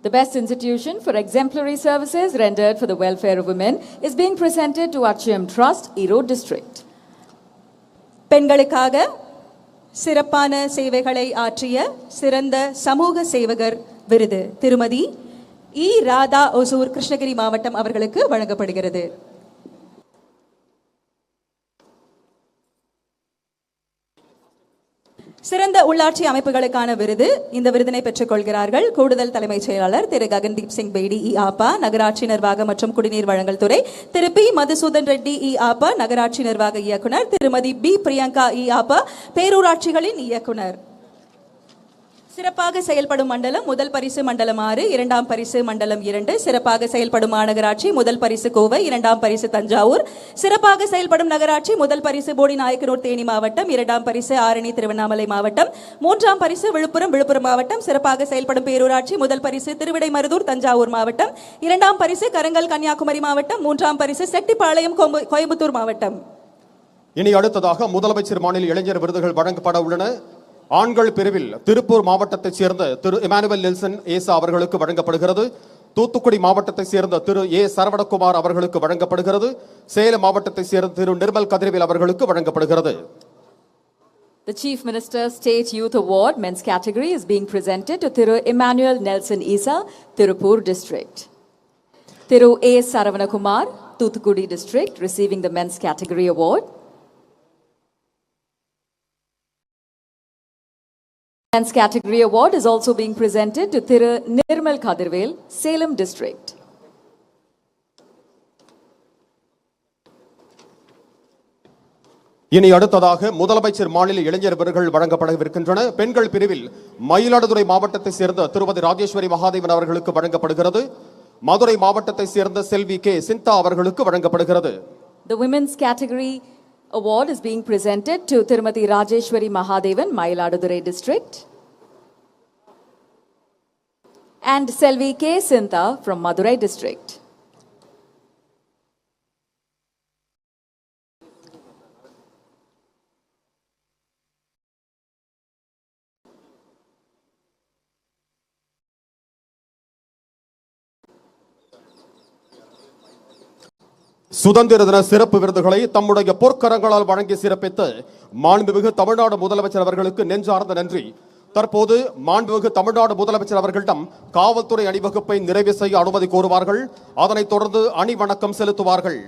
The best institution for exemplary services rendered for the welfare of women is being presented to Achayam Trust, Erode District. பெண்களுக்காக சிறப்பான சேவைகளை ஆற்றிய சிறந்த சமூக சேவகர் விருது திருமதி இ ராதா ஒசூர் கிருஷ்ணகிரி மாவட்டம் அவர்களுக்கு வழங்கப்படுகிறது. சிறந்த உள்ளாட்சி அமைப்புகளுக்கான விருது இந்த விருதினை பெற்றுக் கொள்கிறார்கள் கூடுதல் தலைமைச் செயலாளர் திரு ககன்தீப் சிங் பேடி ஆப்பா நகராட்சி நிர்வாக மற்றும் குடிநீர் வழங்கல் துறை திரு பி மதுசூதன் ரெட்டி ஆப்பா நகராட்சி நிர்வாக இயக்குனர் திருமதி பி பிரியங்கா ஆப்பா பேரூராட்சிகளின் இயக்குனர். சிறப்பாக செயல்படும் மண்டலம் முதல் பரிசு மண்டலம் 6 இரண்டாம் பரிசு மண்டலம் 2 சிறப்பாக செயல்படும் மாநகராட்சி முதல் பரிசு கோவை இரண்டாம் பரிசு தஞ்சாவூர் சிறப்பாக செயல்படும் நகராட்சி முதல் பரிசு போடி நாயக்கனூர் தேனி மாவட்டம் இரண்டாம் பரிசு ஆரணி திருவண்ணாமலை மாவட்டம் மூன்றாம் பரிசு விழுப்புரம் மாவட்டம் சிறப்பாக செயல்படும் பேரூராட்சி முதல் பரிசு திருவிடைமருதூர் தஞ்சாவூர் மாவட்டம் இரண்டாம் பரிசு கரங்கல் கன்னியாகுமரி மாவட்டம் மூன்றாம் பரிசு செட்டிப்பாளையம் கோயம்புத்தூர் மாவட்டம். இனி அடுத்ததாக முதலமைச்சர் மாநில இளைஞர் விருதுகள் வழங்கப்பட உள்ளன. ஆண்கள் பிரிவில் திருப்பூர் மாவட்டத்தைச் சேர்ந்த திரு இமானுவேல் நெல்சன் ஏசா அவர்களுக்கு வழங்கப்படுகிறது. தூத்துக்குடி மாவட்டத்தைச் சேர்ந்த திரு ஏ சரவணகுமார் அவர்களுக்கு வழங்கப்படுகிறது. சேலம் மாவட்டத்தைச் சேர்ந்த திரு நிர்மல் கதிரவேல் அவர்களுக்கு வழங்கப்படுகிறது. The Chief Minister's State Youth Award men's category is being presented to Thiru Emmanuel Nelson Isa, Tirupur District. Thiru A. Saravanakumar, Thoothukudi District, receiving the men's category award. Men's category award is also being presented to Thiru Nirmal Kadirvel, Salem District. இனி அடுத்ததாக முதலமைச்சர் மாநில இளைஞர் விருதுகள் வழங்கப்படவிருக்கின்றன. பெண்கள் பிரிவில் மயிலாடுதுறை மாவட்டத்தை சேர்ந்த திருமதி ராஜேஸ்வரி மகாதேவன் அவர்களுக்கு வழங்கப்படுகிறது. மதுரை மாவட்டத்தை சேர்ந்த செல்வி கே சிந்தா அவர்களுக்கு வழங்கப்படுகிறது. The women's category award is being presented to Tirumati Rajeshwari Mahadevan, Mayiladuthurai district, and Selvi K. Sinta from Madurai district. சுதந்திர தின சிறப்பு விருதுகளை தம்முடைய பொற்கரங்களால் வழங்கி சிறப்பித்து மாண்புமிகு தமிழ்நாடு முதலமைச்சர் அவர்களுக்கு நெஞ்சார்ந்த நன்றி. தற்போது மாண்புமிகு தமிழ்நாடு முதலமைச்சர் அவர்களிடம் காவல்துறை அணிவகுப்பை நிறைவு செய்ய அனுமதி கோருவார்கள். அதனைத் தொடர்ந்து அணி வணக்கம் செலுத்துவார்கள்.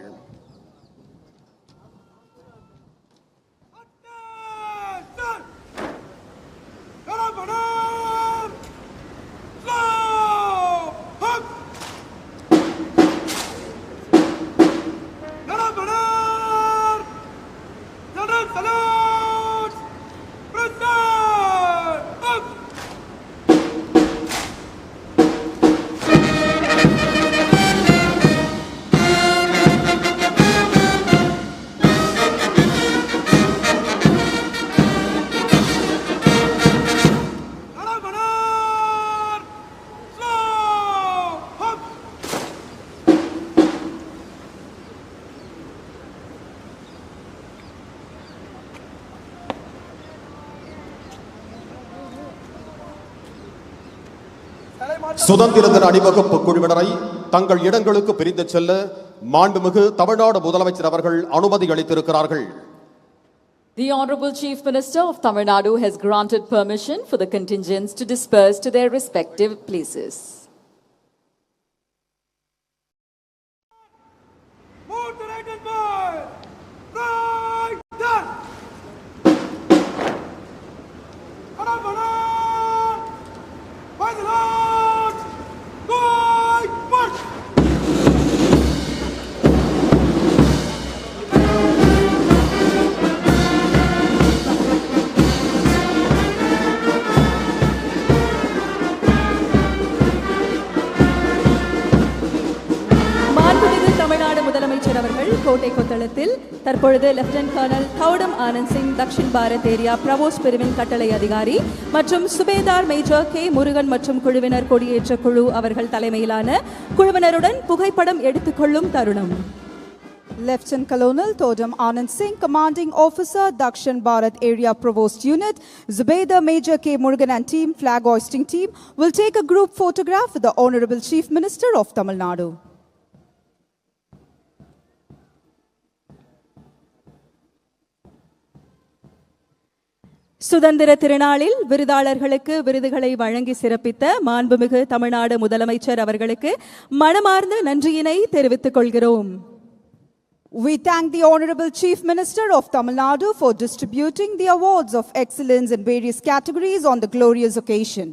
சுதந்திர தின அணிவகுப்பு குழுவினரை தங்கள் இடங்களுக்கு பிரிந்து செல்ல மாண்புமிகு தமிழ்நாடு முதலமைச்சர் அவர்கள் அனுமதி அளித்திருக்கிறார்கள். The Honorable Chief Minister of Tamil Nadu has granted permission for the contingents to disperse to their respective places. முதலமைச்சர் அவர்கள் கோட்டை கொத்தளத்தில் தற்பொழுது lieutenant colonel Gautam Anand Singh Dakshin Bharat area பிரவோஸ் பிரிவின் கட்டளை அதிகாரி மற்றும் சுபேதார் மேஜர் கே முருகன் மற்றும் குழுவினர் கொடியேற்ற குழு அவர்கள் தலைமையிலான குழுவினருடன் புகைப்படம் எடுத்துக்கொள்ளும் தருணம். Lieutenant Colonel Todam Anand Singh, Commanding Officer, Dakshin Bharat Area Provost Unit, Zubaida Major K. Murugan and team, flag hoisting team, will take a group photograph with the Honorable Chief Minister of Tamil Nadu. சுதந்திர திருநாளில் விருதாளர்களுக்கு விருதுகளை வழங்கி சிறப்பித்த மாண்புமிகு தமிழ்நாடு முதலமைச்சர் அவர்களுக்கு மனமார்ந்த நன்றியினை தெரிவித்துக் கொள்கிறோம். We thank the Honorable Chief Minister of Tamil Nadu for distributing the awards of excellence in various categories on the glorious occasion.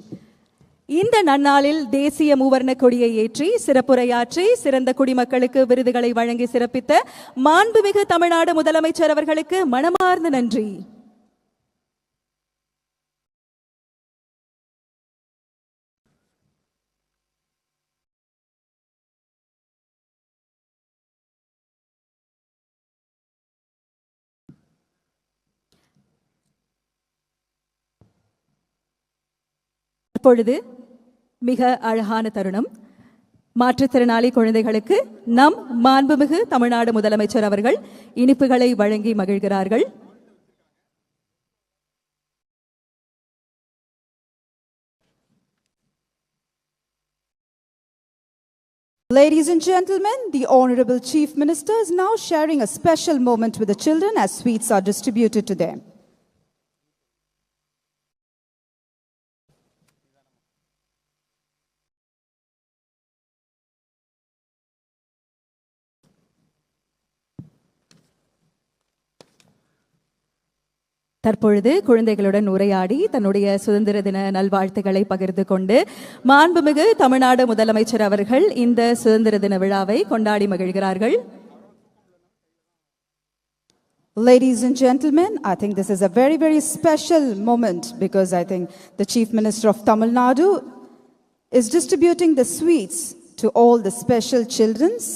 இந்த நன்னாளில் தேசிய மூவர்ண கொடியை ஏற்றி சிறப்புரையாற்றி சிறந்த குடிமக்களுக்கு விருதுகளை வழங்கி சிறப்பித்த மாண்புமிகு தமிழ்நாடு முதலமைச்சர் அவர்களுக்கு மனமார்ந்த நன்றி. இப்பொழுது மிக அழகான தருணம். மாற்றுத்திறனாளி குழந்தைகளுக்கு நம் மாண்புமிகு தமிழ்நாடு முதலமைச்சர் அவர்கள் இனிப்புகளை வழங்கி மகிழ்கிறார்கள். Ladies and gentlemen, the Honorable Chief Minister is now sharing a special moment with the children as sweets are distributed to them. தற்பொழுது குழந்தைகளுடன் உரையாடி தன்னுடைய சுதந்திர தின நல்வாழ்த்துக்களை பகிர்ந்து கொண்டு மாண்புமிகு தமிழ்நாடு முதலமைச்சர் அவர்கள் இந்த சுதந்திர தின விழாவை கொண்டாடி மகிழ்கிறார்கள். Ladies and gentlemen, I think this is a very, very special moment because I think the Chief Minister of Tamil Nadu is distributing the sweets to all the special childrens.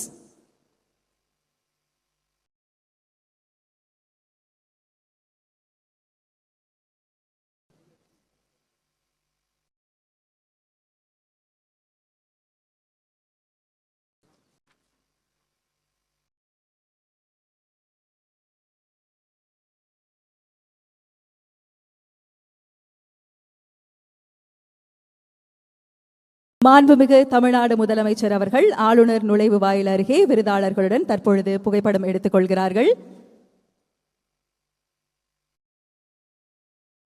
மாண்புமிகு தமிழ்நாடு முதலமைச்சர் அவர்கள் ஆளுநர் நுழைவு வாயில் அருகே விருதாளர்களுடன் தற்பொழுது புகைப்படம் எடுத்துக் கொள்கிறார்கள்.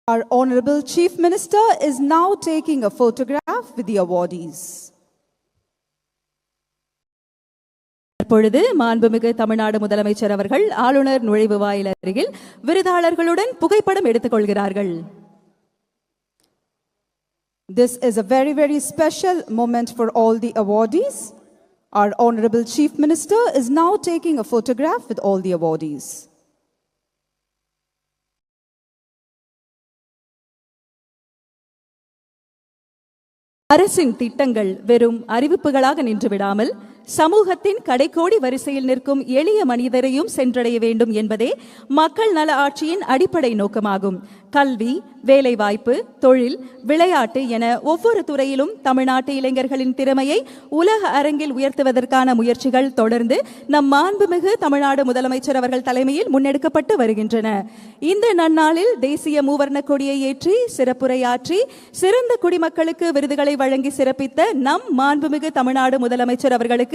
Our Honorable Chief Minister is now taking a photograph with the awardees. தற்பொழுது மாண்புமிகு தமிழ்நாடு முதலமைச்சர் அவர்கள் ஆளுநர் நுழைவு வாயில் அருகில் விருதாளர்களுடன் புகைப்படம் எடுத்துக் கொள்கிறார்கள். This is a very, very special moment for all the awardees. Our Honorable Chief Minister is now taking a photograph with all the awardees. அரசின் திட்டங்கள் வெறும் அறிவிப்புகளாக நின்றுவிடாமல் சமூகத்தின் கடைக்கோடி வரிசையில் நிற்கும் எளிய மனிதரையும் சென்றடைய வேண்டும் என்பதே மக்கள் நல ஆட்சியின் அடிப்படை நோக்கமாகும். கல்வி, வேலைவாய்ப்பு, தொழில், விளையாட்டு என ஒவ்வொரு துறையிலும் தமிழ்நாட்டு இளைஞர்களின் திறமையை உலக அரங்கில் உயர்த்துவதற்கான முயற்சிகள் தொடர்ந்து நம் மாண்புமிகு தமிழ்நாடு முதலமைச்சர் அவர்கள் தலைமையில் முன்னெடுக்கப்பட்டு வருகின்றன. இந்த நன்னாளில் தேசிய மூவர்ண கொடியை ஏற்றி சிறப்புரையாற்றி சிறந்த குடிமக்களுக்கு விருதுகளை வழங்கி சிறப்பித்த நம் மாண்புமிகு தமிழ்நாடு முதலமைச்சர் அவர்களுக்கு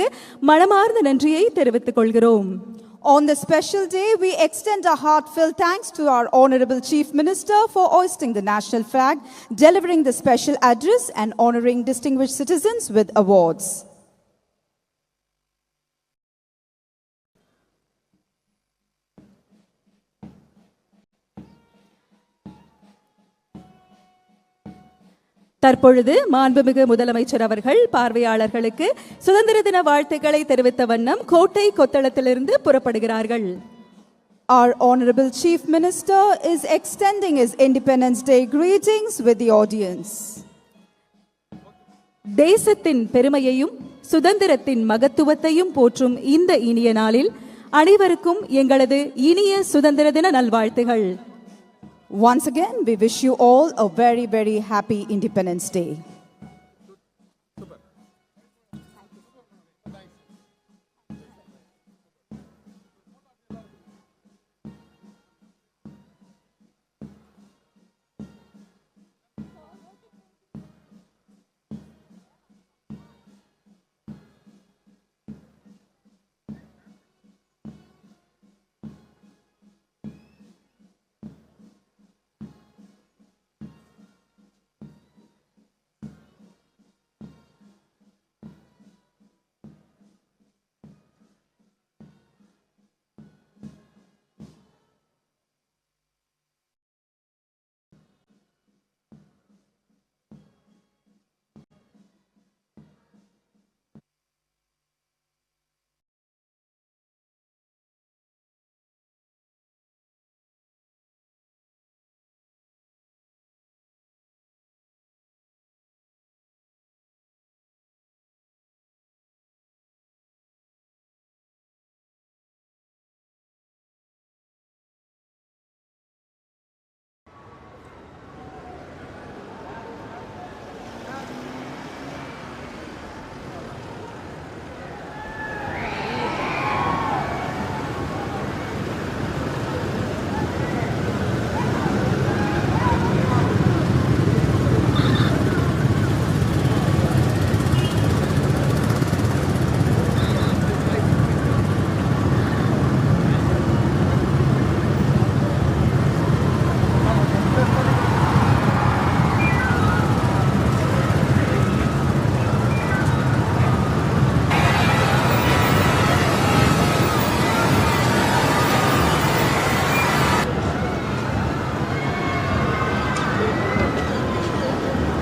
மனமார்ந்த நன்றியை தெரிவித்துக் கொள்கிறோம். On this special day, we extend our heartfelt thanks to our Honorable Chief Minister for hoisting the national flag, delivering the special address and honoring distinguished citizens with awards. தற்பொழுது மாண்புமிகு முதலமைச்சர் அவர்கள் பார்வையாளர்களுக்கு சுதந்திர தின வாழ்த்துக்களை தெரிவித்த வண்ணம் கோட்டை கொத்தளத்திலிருந்து புறப்படுகிறார்கள். Our Honorable Chief Minister is extending his Independence Day greetings with the audience. தேசத்தின் பெருமையையும் சுதந்திரத்தின் மகத்துவத்தையும் போற்றும் இந்த இனிய நாளில் அனைவருக்கும் எங்களது இனிய சுதந்திர தின நல்வாழ்த்துகள். Once again, we wish you all a very, very happy Independence Day.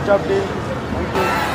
job, Dave. Thank you.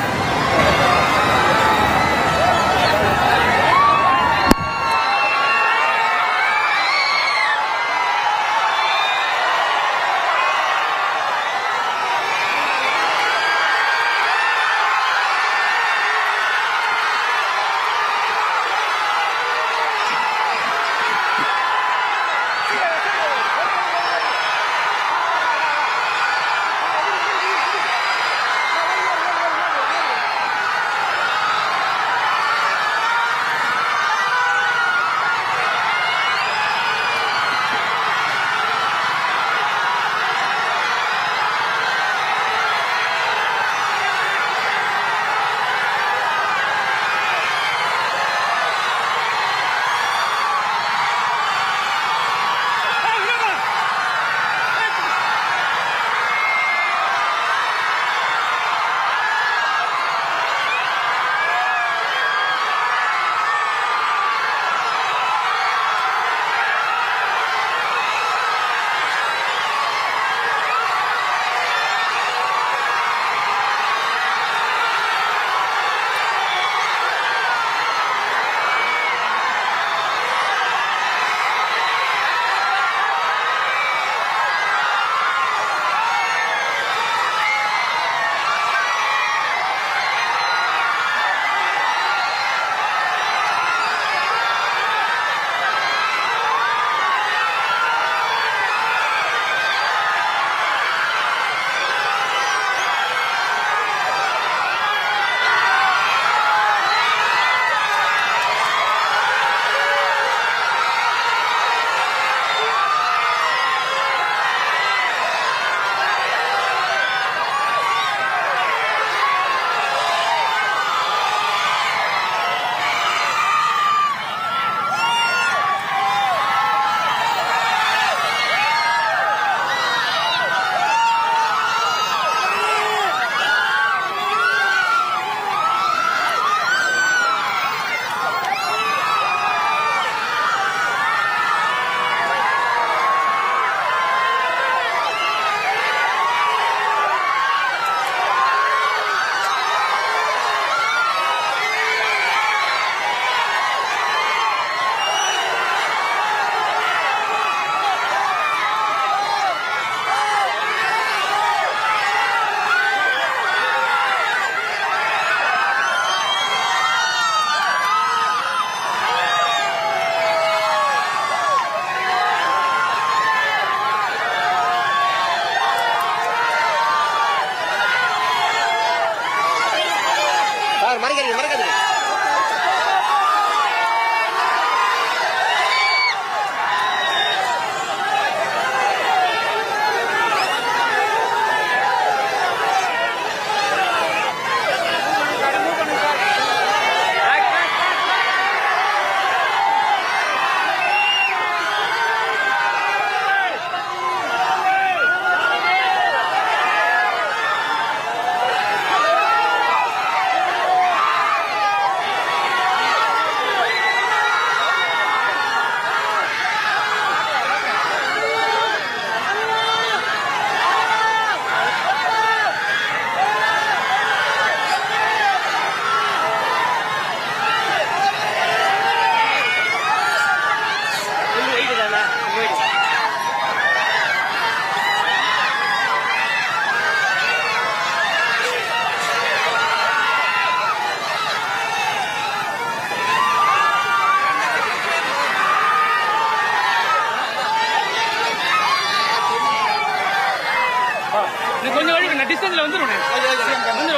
கொஞ்சம் வழி நான் டிஸ்டன்ஸ்ல வந்துடும்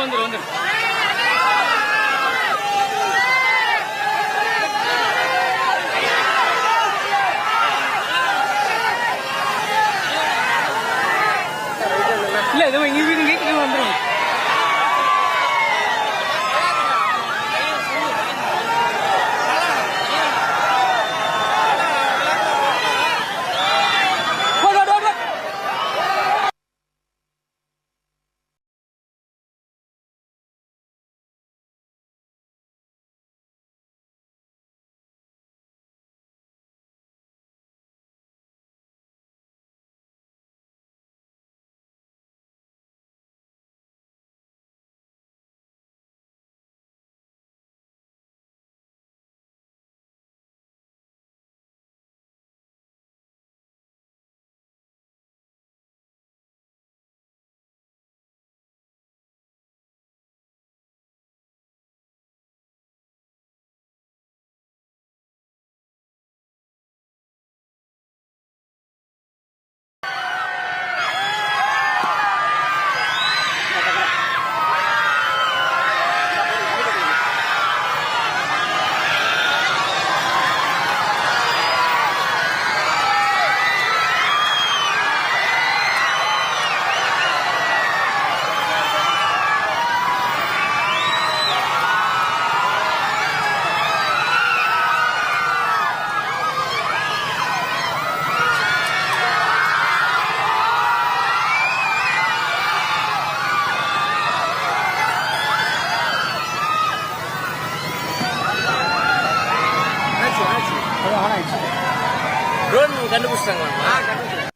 வந்துடும் இல்ல இது இங்க வந்துடும் ட்ரோன் கண்டுபிடிச்சிட்டாங்க